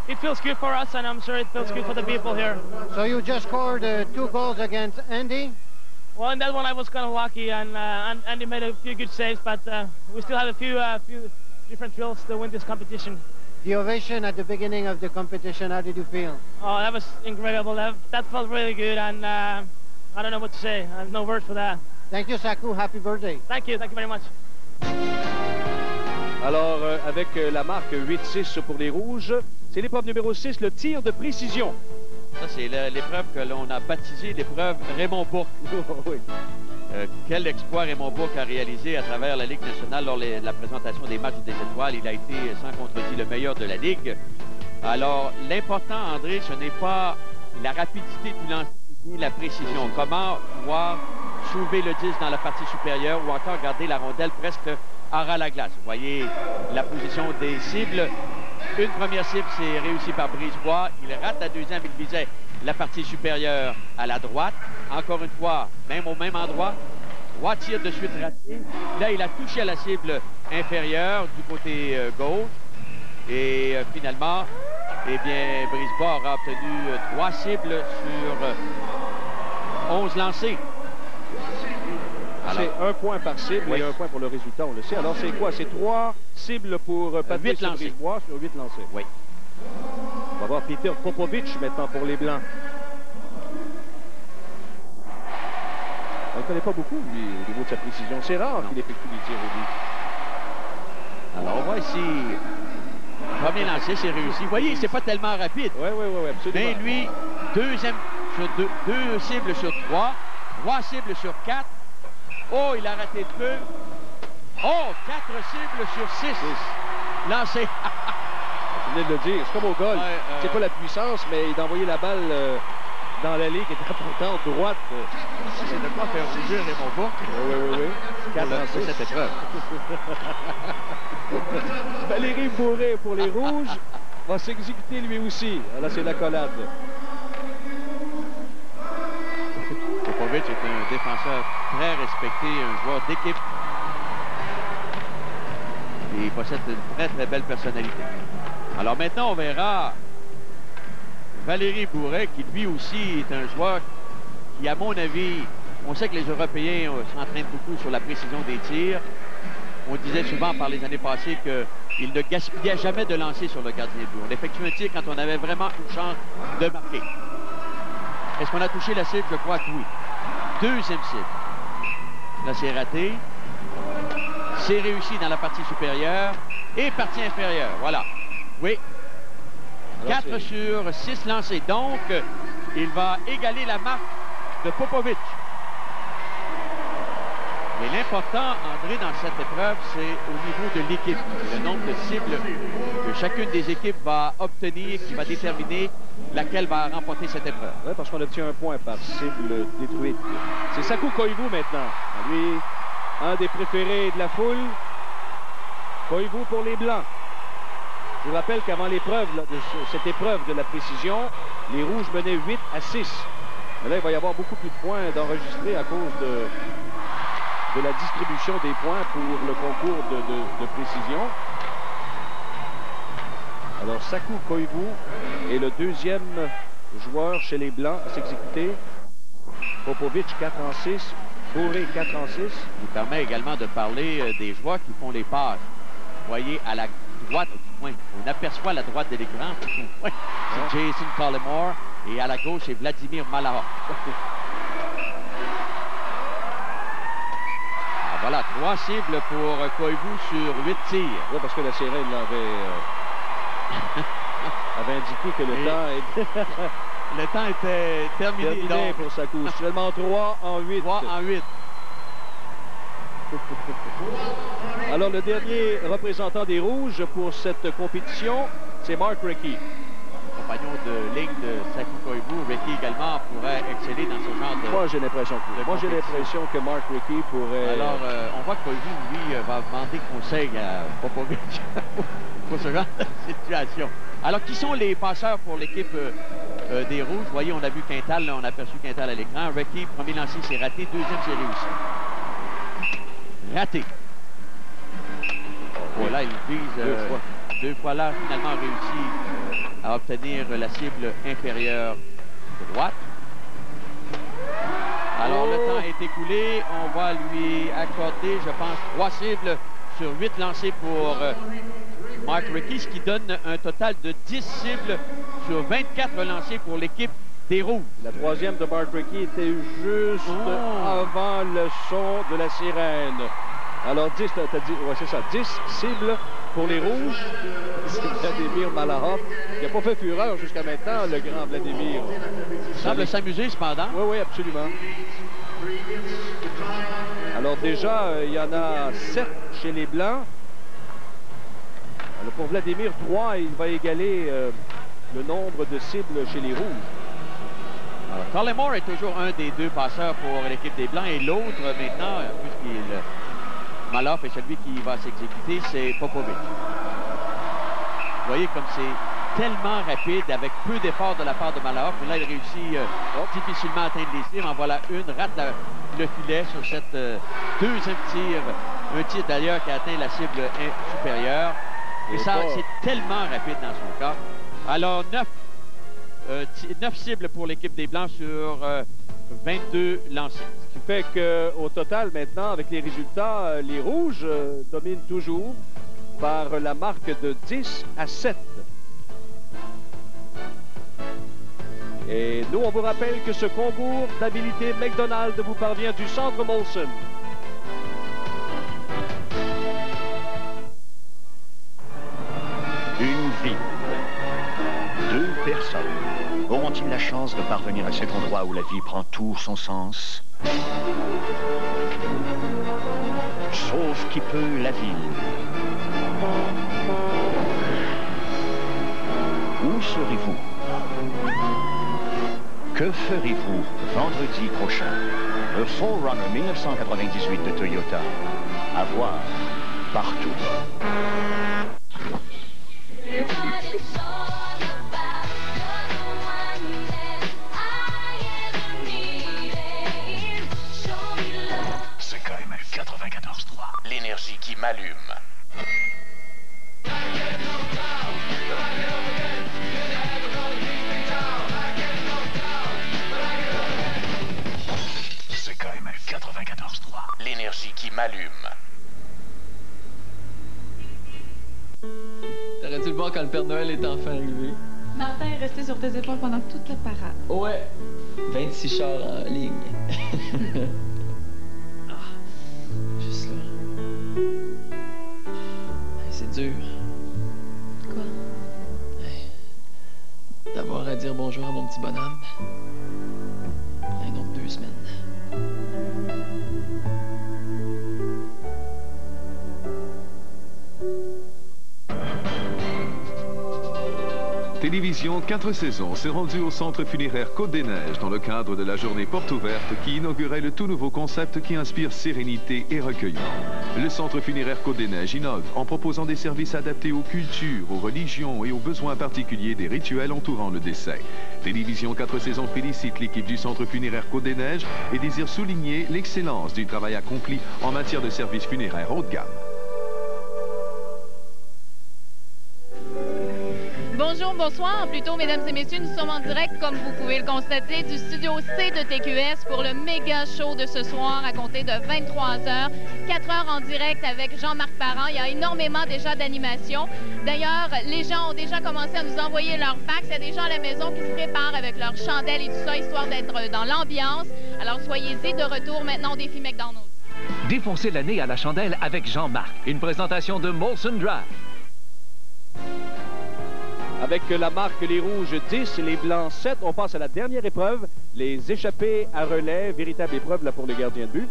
it feels good for us, and I'm sure it feels good for the people here. So you just scored 2 goals against Andy? Well, in that one I was kind of lucky, and Andy made a few good saves, but we still have a few different drills to win this competition. The ovation at the beginning of the competition, how did you feel? Oh, that was incredible. That felt really good, and I don't know what to say. I have no words for that. Thank you, Saku. Happy birthday. Thank you very much. Alors, avec la marque 8-6 pour les Rouges, c'est l'épreuve numéro 6, le tir de précision. Ça, c'est l'épreuve que l'on a baptisée l'épreuve Raymond Bourque. Oui. Quel exploit Raymond Bourque a réalisé à travers la Ligue nationale lors de la présentation des matchs des étoiles. Il a été, sans contredit, le meilleur de la Ligue. Alors, l'important, André, ce n'est pas la rapidité du lancer, ni la précision. Comment pouvoir soulever le disque dans la partie supérieure ou encore garder la rondelle presque à ras la glace. Vous voyez la position des cibles. Une première cible, c'est réussi par Brisebois. Il rate la deuxième, il visait la partie supérieure à la droite. Encore une fois, même au même endroit. 3 tirs de suite ratés. Là, il a touché à la cible inférieure du côté gauche. Et finalement, eh bien, Brisebois aura obtenu 3 cibles sur 11 lancés. c'est un point par cible et un point pour le résultat, on le sait. Alors, c'est quoi? C'est 3 cibles pour Patrice Brisebois sur 8 lancés. Oui. On va voir Peter Popovich maintenant pour les Blancs. On ne connaît pas beaucoup, lui, au niveau de sa précision. C'est rare qu'il effectue des tirs au but. Alors, on voit ici... Premier lancé, c'est réussi. Vous voyez, c'est pas tellement rapide. Oui, absolument. Mais lui, deuxième sur deux cibles sur 3, 3 cibles sur 4. Oh, il a raté de peu. Oh, 4 cibles sur 6. Lancé. Vous venez de le dire, c'est comme au golf. C'est pas la puissance, mais d'envoyer la balle dans l'allée qui est importante, droite. C'est de quoi faire rougir Raymond Bourque. Oui. 4 lancés cette épreuve. Valérie Bourré pour les Rouges va s'exécuter lui aussi. Là, c'est l'accolade. Popovich est un défenseur très respecté, un joueur d'équipe. Et il possède une très belle personnalité. Alors maintenant, on verra Valérie Bourret, qui lui aussi est un joueur qui, à mon avis, on sait que les Européens s'entraînent beaucoup sur la précision des tirs. On disait souvent par les années passées qu'il ne gaspillait jamais de lancer sur le gardien de but. On effectue un tir quand on avait vraiment une chance de marquer. Est-ce qu'on a touché la cible? Je crois que oui. Deuxième cible. Là, c'est raté. C'est réussi dans la partie supérieure et partie inférieure. Voilà. Oui. 4 sur 6 lancés. Donc, il va égaler la marque de Popovich. Mais l'important, André, dans cette épreuve, c'est au niveau de l'équipe. Le nombre de cibles que chacune des équipes va obtenir, qui va déterminer laquelle va remporter cette épreuve. Oui, parce qu'on obtient un point par cible détruite. C'est Sakou Koivu maintenant. Lui, un des préférés de la foule. Koivu pour les Blancs. Je vous rappelle qu'avant l'épreuve, cette épreuve de la précision, les Rouges menaient 8-6. Mais là, il va y avoir beaucoup plus de points d'enregistrer à cause de la distribution des points pour le concours de précision. Alors, Sakou Koivu est le deuxième joueur chez les Blancs à s'exécuter. Popovich, 4-6. Bourré, 4-6. Il permet également de parler des joueurs qui font les passes. Vous voyez, à la droite, du moins, on aperçoit la droite de l'écran. C'est Jason Collimore. Et à la gauche, c'est Vladimir Malahov. Voilà, 3 cibles pour Koivu sur 8 tirs. Oui, parce que la sirène avait indiqué que le temps le temps était terminé donc. Pour Sakou. Seulement 3 en 8. 3 en 8. Alors, le dernier représentant des Rouges pour cette compétition, c'est Mark Recchi. Compagnon de ligne de Sakou Koivu, Recchi également pourrait exceller dans ce genre de... Moi, j'ai l'impression que Mark Recchi pourrait... Alors, on voit que Koivu, lui, va demander conseil à Popovich pour ce genre de situation. Alors, qui sont les passeurs pour l'équipe des Rouges? Vous voyez, on a vu Quintal, là, on a aperçu Quintal à l'écran. Recchi, premier lancé, c'est raté. Deuxième, c'est réussi. Raté. Voilà, il vise deux fois là, finalement réussi à obtenir la cible inférieure droite. Alors, le temps est écoulé. On va lui accorder, je pense, 3 cibles sur 8 lancés pour Mark Recchi, ce qui donne un total de 10 cibles sur 24 lancés pour l'équipe des Rouges. La troisième de Mark Recchi était juste avant le son de la sirène. Alors, 10, c'est ça, 10 cibles pour les Rouges. C'est Vladimir Malahov, qui n'a pas fait fureur jusqu'à maintenant, le grand Vladimir. Il semble s'amuser, cependant. Oui, absolument. Alors, déjà, il y en a 7 chez les Blancs. Alors, pour Vladimir, 3, il va égaler le nombre de cibles chez les Rouges. Alors, Collimore est toujours un des 2 passeurs pour l'équipe des Blancs, et l'autre, maintenant, puisqu'il Malahov est celui qui va s'exécuter, c'est Popovich. Vous voyez comme c'est tellement rapide, avec peu d'efforts de la part de Malahov. Mais là, il réussit difficilement à atteindre les cibles. En voilà une, rate le filet sur cette deuxième tir. Un tir d'ailleurs qui a atteint la cible supérieure. Et ça, c'est tellement rapide dans son cas. Alors, 9 cibles pour l'équipe des Blancs sur 22 lancés. Ce qui fait qu'au total, maintenant, avec les résultats, les rouges dominent toujours par la marque de 10-7. Et nous, on vous rappelle que ce concours d'habilité McDonald's vous parvient du Centre Molson. Une ville, 2 personnes. Auront-ils la chance de parvenir à cet endroit où la vie prend tout son sens? Sauf qui peut la ville. Où serez-vous? Que ferez-vous vendredi prochain? Le 4Runner 1998 de Toyota. À voir partout. CKML 94.3. L'énergie qui m'allume. CKML 94.3. L'énergie qui m'allume. T'aurais dû le voir quand le Père Noël est enfin arrivé. Martin est resté sur tes épaules pendant toute la parade. Ouais. 26 chars en ligne. Juste là. C'est dur. Quoi? D'avoir à dire bonjour à mon petit bonhomme. Un autre 2 semaines. Télévision 4 saisons s'est rendue au Centre funéraire Côte-des-Neiges dans le cadre de la journée porte ouverte qui inaugurait le tout nouveau concept qui inspire sérénité et recueillement. Le Centre funéraire Côte-des-Neiges innove en proposant des services adaptés aux cultures, aux religions et aux besoins particuliers des rituels entourant le décès. Télévision 4 saisons félicite l'équipe du Centre funéraire Côte-des-Neiges et désire souligner l'excellence du travail accompli en matière de services funéraires haut de gamme. Bonjour, bonsoir, plutôt mesdames et messieurs, nous sommes en direct, comme vous pouvez le constater, du studio C de TQS pour le méga show de ce soir à compter de 23h, 4 heures en direct avec Jean-Marc Parent. Il y a énormément déjà d'animation. D'ailleurs, les gens ont déjà commencé à nous envoyer leurs fax. Il y a des gens à la maison qui se préparent avec leurs chandelles et tout ça, histoire d'être dans l'ambiance. Alors soyez-y, de retour maintenant au défi McDonald's. Défoncez l'année à la chandelle avec Jean-Marc. Une présentation de Molson Drive. Avec la marque les rouges 10, les blancs 7, on passe à la dernière épreuve, les échappées à relais, véritable épreuve là pour le gardien de but.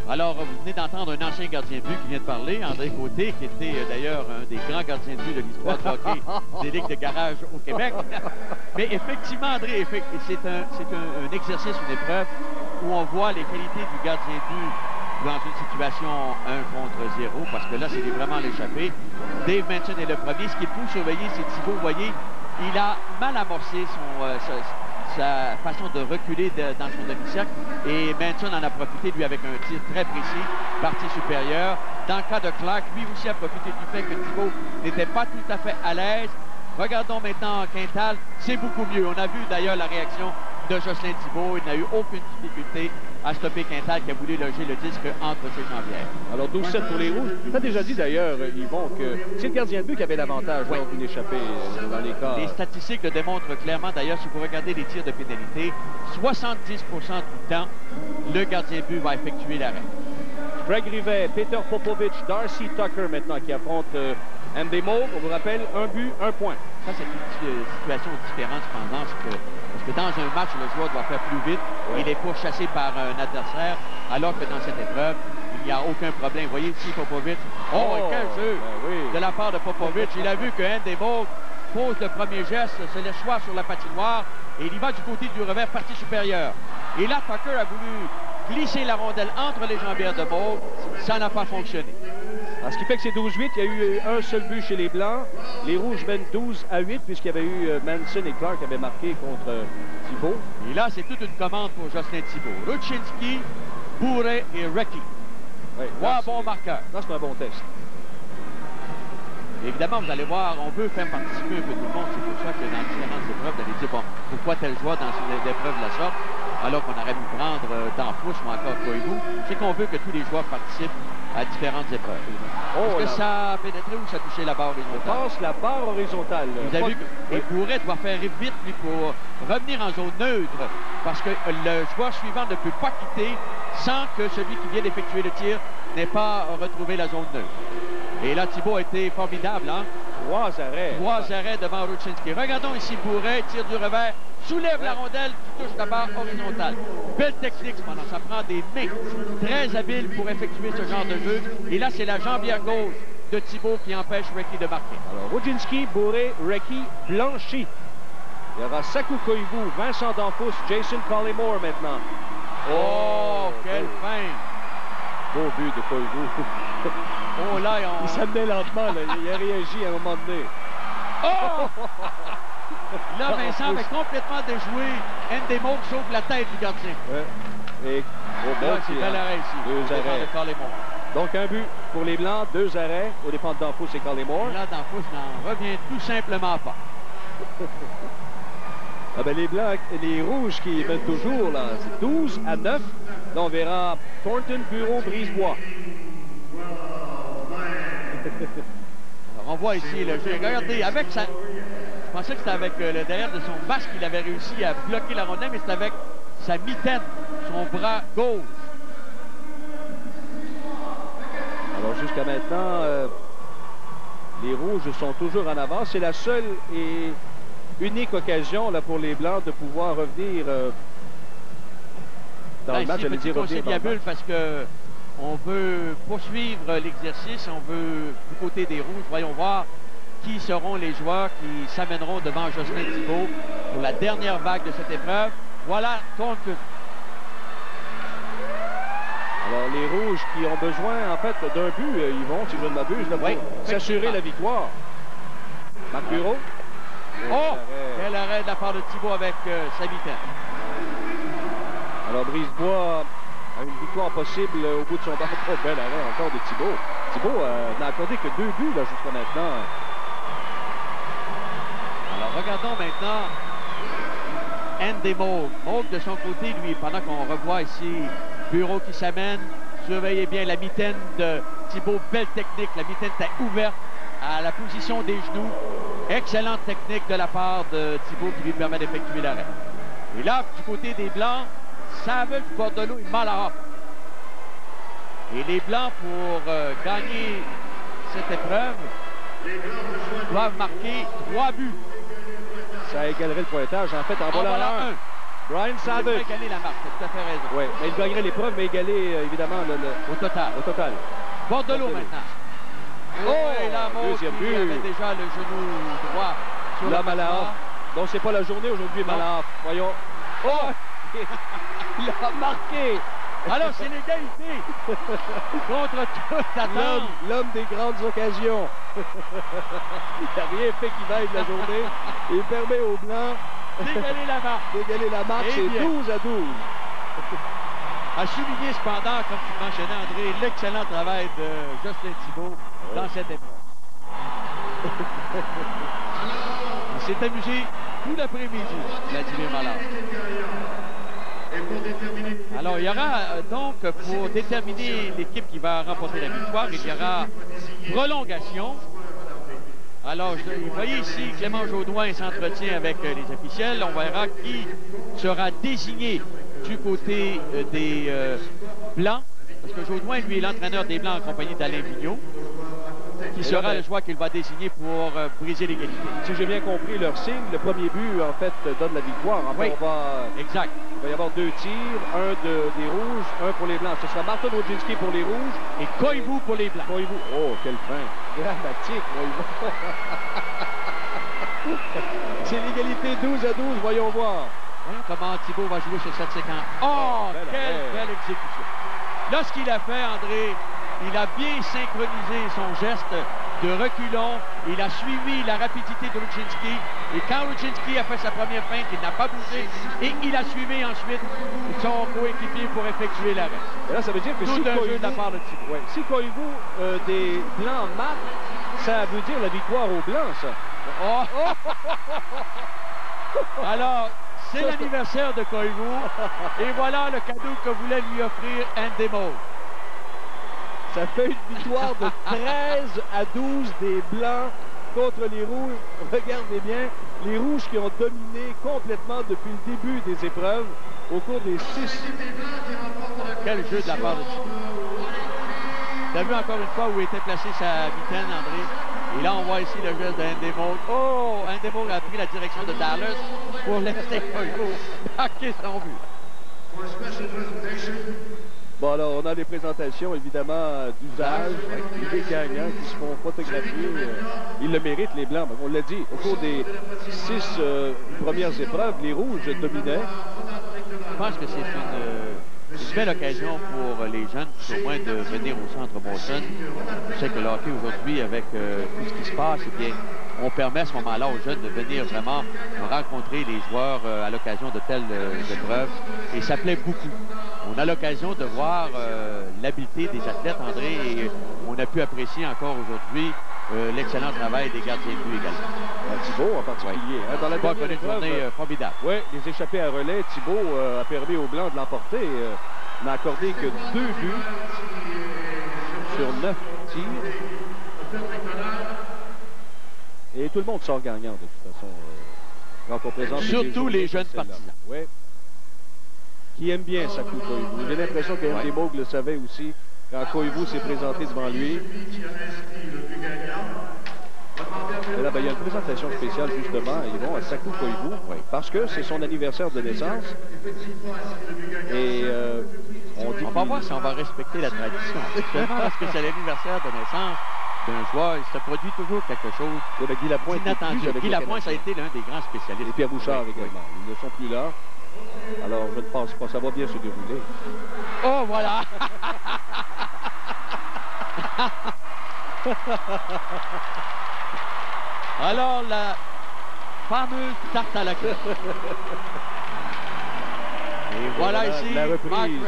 Alors, vous venez d'entendre un ancien gardien de but qui vient de parler, André Côté, qui était d'ailleurs un des grands gardiens de but de l'histoire du hockey des ligues de garage au Québec. Mais effectivement, André, c'est un exercice, une épreuve où on voit les qualités du gardien de but dans une situation 1 contre 0, parce que là, c'est vraiment l'échappée. Dave Manson est le premier. Ce qu'il faut surveiller, c'est Thibault. Vous voyez, il a mal amorcé sa façon de reculer dans son demi-cercle. Et Manson en a profité, lui, avec un tir très précis, partie supérieure. Dans le cas de Clark, lui aussi a profité du fait que Thibault n'était pas tout à fait à l'aise. Regardons maintenant Quintal, c'est beaucoup mieux. On a vu d'ailleurs la réaction de Jocelyn Thibault. Il n'a eu aucune difficulté à stopper Quintal qui a voulu loger le disque entre ses jambières. Alors 12-7 pour les rouges. Tu as déjà dit d'ailleurs, Yvon, que c'est le gardien de but qui avait l'avantage lors d'une échappée dans les cas. Les statistiques le démontrent clairement. D'ailleurs, si vous regardez les tirs de pénalité, 70% du temps, le gardien de but va effectuer l'arrêt. Greg Rivet, Peter Popovich, Darcy Tucker maintenant qui affronte Andy Moog. On vous rappelle, 1 but, 1 point. Ça, c'est une situation différente cependant, parce que dans un match, le joueur doit faire plus vite. Oui. Il est pourchassé par un adversaire, alors que dans cette épreuve, il n'y a aucun problème. Vous voyez ici Popovich. Oh, quel jeu de la part de Popovich. Il a vu que Andy Moog pose le premier geste, se laisse choir sur la patinoire, et il y va du côté du revers, partie supérieure. Et là, Tucker a voulu glisser la rondelle entre les jambières de Moog. Ça n'a pas fonctionné. Alors, ce qui fait que c'est 12-8. Il y a eu un seul but chez les Blancs. Les Rouges mènent 12-8, puisqu'il y avait eu Manson et Clark qui avaient marqué contre Thibault. Et là, c'est toute une commande pour Jocelyn Thibault. Ruchinski, Bourret et Recchi. Oui, trois bons marqueurs. Là, c'est un bon test. Évidemment, vous allez voir, on veut faire participer un peu tout le monde. C'est pour ça que dans différentes épreuves, vous allez dire, bon, pourquoi tel joueur dans une épreuve de la sorte? alors qu'on aurait pu prendre Danfous ou encore Koivu, c'est qu'on veut que tous les joueurs participent à différentes épreuves. Est-ce que ça a pénétré ou ça a touché la barre horizontale? Je pense la barre horizontale. Vous avez vu que Bourret doit faire vite, lui, pour revenir en zone neutre, parce que le joueur suivant ne peut pas quitter sans que celui qui vient d'effectuer le tir n'ait pas retrouvé la zone neutre. Et là, Thibault a été formidable, hein? 3 arrêts. 3 arrêts devant Rucinski. Regardons ici Bourret, tire du revers, soulève la rondelle qui touche la barre horizontale. Belle technique, cependant. Ça prend des mains très habiles pour effectuer ce genre de jeu. Et là, c'est la jambière gauche de Thibault qui empêche Recchi de marquer. Alors, Rucinski, Bourret, Recchi, Blanchy. Il y aura Saku Koivu, Vincent Danfous, Jason Collymore maintenant. Oh, quelle fin! Beau but de Koivu. Oh là, il s'amenait lentement, là. Il a réagi à un moment donné. Oh! Là, Vincent avait complètement déjoué. Endemol sauve la tête du gardien. Ouais. Et là, c'est bel arrêt ici. 2 arrêts. De Collymore. Donc, un but pour les Blancs, 2 arrêts aux dépens de Danfous et Collymore. Là, Danfous n'en revient tout simplement pas. Ah ben, les Blancs et les Rouges qui mènent toujours, là, c'est 12 à 9. Là, on verra Thornton, Bureau, Brisebois. Alors, on voit ici le jeu. Regardez, avec sa... Je pensais que c'était avec le derrière de son masque qu'il avait réussi à bloquer la rondelle, mais c'est avec sa mitaine, son bras gauche. Alors, jusqu'à maintenant, les Rouges sont toujours en avance. C'est la seule et unique occasion là, pour les Blancs de pouvoir revenir dans le match. J'allais dire conciliabule parce que on veut poursuivre l'exercice, on veut du côté des Rouges, voyons voir qui seront les joueurs qui s'amèneront devant Jocelyn Thibault pour la dernière vague de cette épreuve. Voilà Thornton. Alors les Rouges qui ont besoin en fait d'un but, ils vont, si je ne m'abuse, pour s'assurer la victoire. Marc Bureau. Oh! Quel arrêt de la part de Thibault avec sa mitaine. Alors Brisebois a une victoire possible au bout de son banc. Oh, bel arrêt encore de Thibault. Thibault n'a accordé que 2 buts là jusqu'à maintenant. Alors regardons maintenant Endemol. Moog de son côté, lui, pendant qu'on revoit ici Bureau qui s'amène. Surveillez bien la mitaine de Thibault. Belle technique. La mitaine était ouverte à la position des genoux. Excellente technique de la part de Thibault qui lui permet d'effectuer l'arrêt. Et là, du côté des Blancs, Savage, Bordelot et Malahop. Et les Blancs, pour gagner cette épreuve, doivent marquer 3 buts. Ça égalerait le pointage. En fait, en voilà un. Brian Savage. Il va égaler la marque, t'as tout à fait raison. Oui, mais il gagnerait l'épreuve, mais égaler, évidemment, au total. Au total. Bordelot maintenant. Oh, et là, deuxième but. Il avait déjà le genou droit sur la le Malahop. Donc, c'est pas la journée aujourd'hui, Malahop. Voyons. Oh! Il a marqué! Alors, c'est l'égalité! Contre toute attente! L'homme des grandes occasions. Il n'a rien fait qui vaille de la journée. Il permet aux Blancs d'égaler la marque. D'égaler la marque, c'est 12 à 12. À souligner cependant, comme tu mentionnais, André, l'excellent travail de Jocelyn Thibault dans cette épreuve. Il s'est amusé tout l'après-midi, Vladimir Malahop. Alors, il y aura donc, pour déterminer l'équipe qui va remporter la victoire, il y aura prolongation. Alors, vous voyez ici, Clément Jaudoin s'entretient avec les officiels. On verra qui sera désigné du côté des Blancs, parce que Jaudoin, lui, est l'entraîneur des Blancs en compagnie d'Alain Vigneault, qui sera le joueur qu'il va désigner pour briser l'égalité. Si j'ai bien compris leur signe, le premier but, en fait, donne la victoire. Oui, exact. Il va y avoir 2 tirs, un des Rouges, un pour les Blancs. Ce sera Martin Rucinski pour les Rouges. Et Koivu pour les Blancs. Koivu. Oh, quelle fin. Dramatique, Koivu. C'est l'égalité 12 à 12, voyons voir. Voyons comment Thibault va jouer sur cette séquence. Oh, quelle belle exécution. Là, ce qu'il a fait, André, il a bien synchronisé son geste de reculon. Il a suivi la rapidité de Rucinski. Et quand Rucinski a fait sa première feinte, il n'a pas bougé. Et il a suivi ensuite son coéquipier pour effectuer l'arrêt. Et là, ça veut dire que si Koivu, de la part de Thibault. Ouais, si Koivu des Blancs marque, ça veut dire la victoire aux Blancs, ça. Oh. Alors, C'est l'anniversaire de Koivu. Et voilà le cadeau que voulait lui offrir Andy Moog. Ça fait une victoire de 13-12 des Blancs contre les Rouges. Regardez bien, les Rouges qui ont dominé complètement depuis le début des épreuves au cours des 6. Quel jeu de la part de Thibault. Tu as vu encore une fois où était placée sa mitaine, André. Et là, on voit ici le geste d'Andy Moog. Oh, Andy Moog a pris la direction de Dallas pour laisser Koivu marquer son but. Bon, alors, on a des présentations, évidemment, d'usage. Les gagnants qui se font photographier. Ils le méritent, les Blancs. On l'a dit, au cours des 6 premières épreuves, les Rouges dominaient. Je pense que c'est une belle occasion pour les jeunes, au moins, de venir au Centre Molson. Je sais que le hockey, aujourd'hui, avec tout ce qui se passe, eh bien, on permet à ce moment-là aux jeunes de venir vraiment rencontrer les joueurs à l'occasion de telles épreuves. Et ça plaît beaucoup. On a l'occasion de voir l'habileté des athlètes, André, et on a pu apprécier encore aujourd'hui l'excellent travail des gardiens de but également. Thibault en particulier. Ouais. Dans la dernière épreuve, formidable. Oui, les échappées à relais, Thibault a permis aux Blancs de l'emporter. N'a accordé que 2 buts sur 9 tirs. Et tout le monde sort gagnant, de toute façon, quand on présente surtout les jeunes partisans. Oui. Qui aiment bien Sakou Koivu. J'ai l'impression qu'Andy Moog le savait aussi quand Koivu s'est présenté devant lui. Et là, ben, il y a une présentation spéciale, justement. Ils vont à Sakou Koivu, parce que c'est son anniversaire de naissance. Et on va voir si on va respecter la tradition. Parce que c'est l'anniversaire de naissance d'un joueur, il se produit toujours quelque chose d'inattendu. Guy Lapointe, ça a été l'un des grands spécialistes. Et Pierre Bouchard également. Ils ne sont plus là. Alors, je ne pense pas, ça va bien se dérouler. Oh, voilà! Alors, la fameuse tarte à la queue. Et voilà ici, la reprise.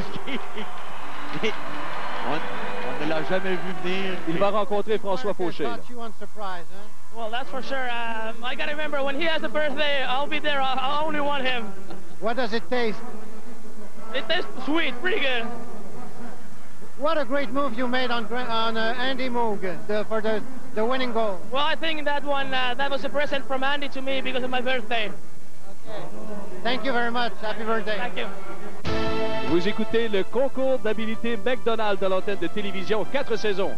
On ne l'a jamais vu venir. Il va rencontrer François Fauché. Well, that's for sure. I gotta remember, when he has a birthday, I'll be there. I only want him. What does it taste? It tastes sweet, pretty good. What a great move you made on Andy Moog for the winning goal. Well, I think that one, that was a present from Andy to me because of my birthday. Okay. Thank you very much. Happy birthday. Thank you. Vous écoutez le concours d'habileté McDonald's de l'antenne de télévision 4 saisons.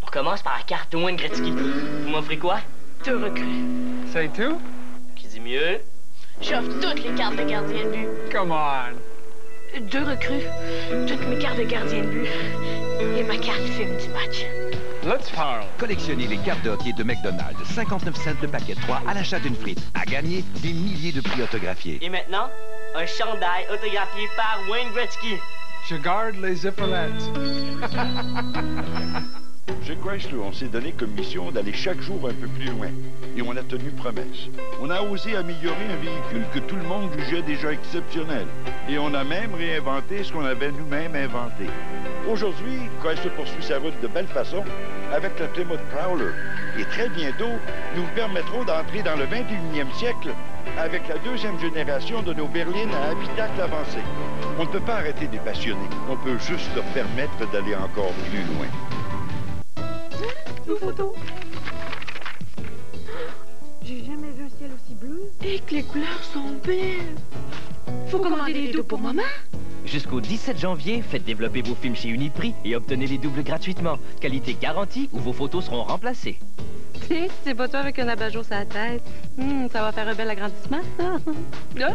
On commence par la carte de Wayne Gretzky. Vous m'offrez quoi? 2 recrues. Say two? Qui dit mieux? J'offre toutes les cartes de gardien de but. Come on. 2 recrues, toutes mes cartes de gardien de but et ma carte film du match. Let's parle. Collectionnez les cartes de hockey de McDonald's. 59 cents le paquet, 3 à l'achat d'une frite. À gagner, des milliers de prix autographiés. Et maintenant, un chandail autographié par Wayne Gretzky. Je garde les épaulettes. Chez Chrysler, on s'est donné comme mission d'aller chaque jour un peu plus loin. Et on a tenu promesse. On a osé améliorer un véhicule que tout le monde jugeait déjà exceptionnel. Et on a même réinventé ce qu'on avait nous-mêmes inventé. Aujourd'hui, Chrysler poursuit sa route de belle façon avec la Plymouth Prowler. Et très bientôt, nous permettrons d'entrer dans le 21e siècle avec la 2e génération de nos berlines à habitacle avancé. On ne peut pas arrêter des passionnés. On peut juste leur permettre d'aller encore plus loin. Nos photos. J'ai jamais vu un ciel aussi bleu. Et que les couleurs sont belles. Faut commander les 2 pour maman. Jusqu'au 17 janvier, faites développer vos films chez Uniprix et obtenez les doubles gratuitement. Qualité garantie ou vos photos seront remplacées. Si c'est pas toi avec un abat-jour sur la tête, ça va faire un bel agrandissement, ça. Là?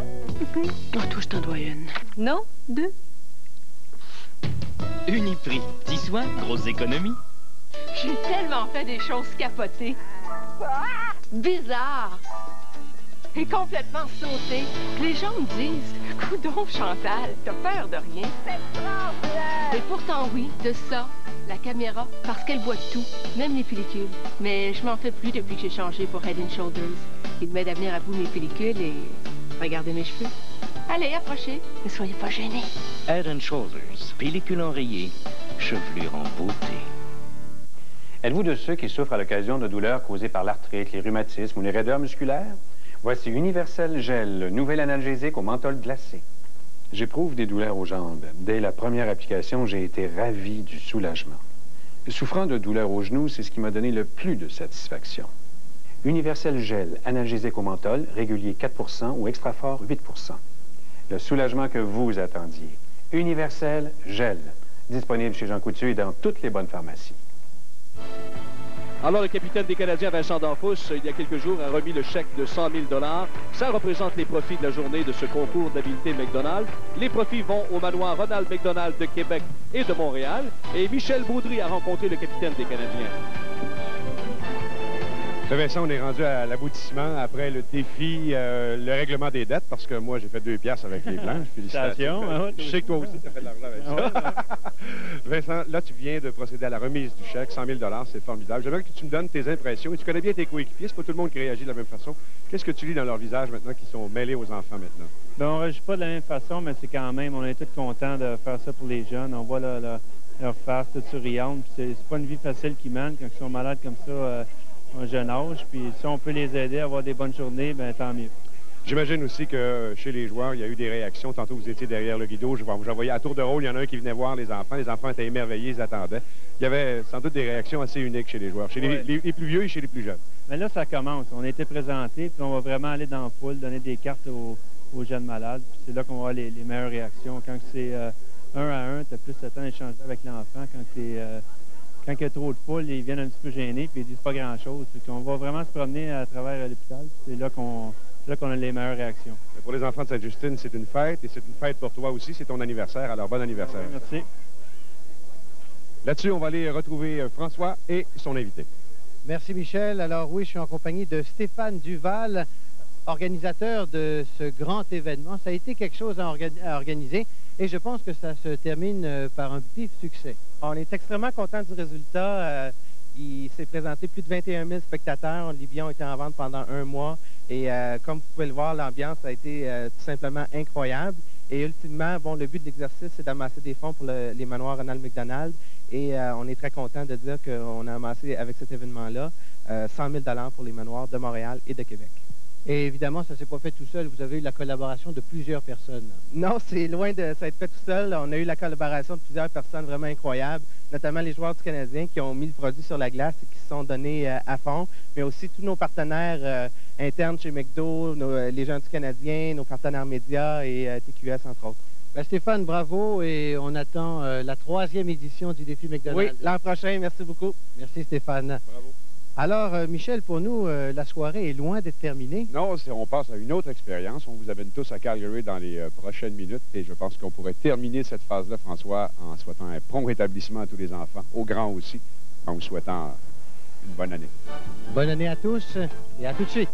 Oh, toi, je t'en dois une. Non, 2. Uniprix. Petits soins, grosses économies. J'ai tellement fait des choses capotées. Bizarres. Et complètement sautées. Les gens me disent, coudonc, Chantal, t'as peur de rien. Et pourtant, oui, de ça, la caméra, parce qu'elle voit tout, même les pellicules. Mais je m'en fais plus depuis que j'ai changé pour Head & Shoulders. Il m'aide à venir à bout mes pellicules et regarder mes cheveux. Allez, approchez, ne soyez pas gênés. Head & Shoulders, pellicule enrayée, chevelure en beauté. Êtes-vous de ceux qui souffrent à l'occasion de douleurs causées par l'arthrite, les rhumatismes ou les raideurs musculaires? Voici Universel Gel, nouvel analgésique au menthol glacé. J'éprouve des douleurs aux jambes. Dès la première application, j'ai été ravi du soulagement. Souffrant de douleurs aux genoux, c'est ce qui m'a donné le plus de satisfaction. Universel Gel, analgésique au menthol, régulier 4% ou extra fort 8%. Le soulagement que vous attendiez. Universel Gel, disponible chez Jean Coutu et dans toutes les bonnes pharmacies. Alors, le capitaine des Canadiens, Vincent D'Anfous, il y a quelques jours, a remis le chèque de 100 000 $. Ça représente les profits de la journée de ce concours d'habileté McDonald. Les profits vont au manoir Ronald McDonald de Québec et de Montréal. Et Michel Boudry a rencontré le capitaine des Canadiens. Vincent, on est rendu à l'aboutissement après le défi, le règlement des dettes, parce que moi, j'ai fait 2 piastres avec les Blancs. Félicitations. Je sais que toi aussi, tu as fait de l'argent avec ça. Vincent, là, tu viens de procéder à la remise du chèque, 100 000 $, c'est formidable. J'aimerais que tu me donnes tes impressions. Et tu connais bien tes coéquipiers, c'est pas tout le monde qui réagit de la même façon. Qu'est-ce que tu lis dans leur visage maintenant qu'ils sont mêlés aux enfants maintenant? Bien, on ne réagit pas de la même façon, mais c'est quand même, on est tous contents de faire ça pour les jeunes. On voit leur face toute souriante. C'est pas une vie facile qu'ils mènent quand ils sont malades comme ça. Un jeune âge, puis si on peut les aider à avoir des bonnes journées, bien tant mieux. J'imagine aussi que chez les joueurs, il y a eu des réactions. Tantôt, vous étiez derrière le rideau. Je voyais à tour de rôle, il y en a un qui venait voir les enfants. Les enfants étaient émerveillés, ils attendaient. Il y avait sans doute des réactions assez uniques chez les joueurs, chez les plus vieux et chez les plus jeunes. Mais là, ça commence. On a été présentés, puis on va vraiment aller dans la foule, donner des cartes aux jeunes malades. Puis c'est là qu'on va avoir les meilleures réactions. Quand c'est 1 à 1, tu as plus de temps d'échanger avec l'enfant. Quand il y a trop de foule, ils viennent un petit peu gênés puis ils disent pas grand-chose. On va vraiment se promener à travers l'hôpital. C'est là qu'on a les meilleures réactions. Mais pour les enfants de Sainte-Justine, c'est une fête et c'est une fête pour toi aussi. C'est ton anniversaire, alors bon anniversaire. Merci. Là-dessus, on va aller retrouver François et son invité. Merci Michel. Alors oui, je suis en compagnie de Stéphane Duval, organisateur de ce grand événement. Ça a été quelque chose à organiser et je pense que ça se termine par un vif succès. On est extrêmement content du résultat. Il s'est présenté plus de 21 000 spectateurs. Les billets ont été en vente pendant 1 mois. Et comme vous pouvez le voir, l'ambiance a été tout simplement incroyable. Et ultimement, bon, le but de l'exercice, c'est d'amasser des fonds pour les manoirs Ronald McDonald. Et on est très content de dire qu'on a amassé avec cet événement-là 100 000 $ pour les manoirs de Montréal et de Québec. Et évidemment, ça ne s'est pas fait tout seul. Vous avez eu la collaboration de plusieurs personnes. Non, c'est loin de s'être fait tout seul. On a eu la collaboration de plusieurs personnes vraiment incroyables, notamment les joueurs du Canadien qui ont mis le produit sur la glace et qui se sont donnés à fond, mais aussi tous nos partenaires internes chez McDo, les gens du Canadien, nos partenaires médias et TQS, entre autres. Ben Stéphane, bravo et on attend la 3e édition du défi McDonald's. Oui, l'an prochain. Merci beaucoup. Merci Stéphane. Bravo. Alors, Michel, pour nous, la soirée est loin d'être terminée. Non, on passe à une autre expérience. On vous amène tous à Calgary dans les prochaines minutes et je pense qu'on pourrait terminer cette phase-là, François, en souhaitant un prompt rétablissement à tous les enfants, aux grands aussi, en vous souhaitant une bonne année. Bonne année à tous et à tout de suite.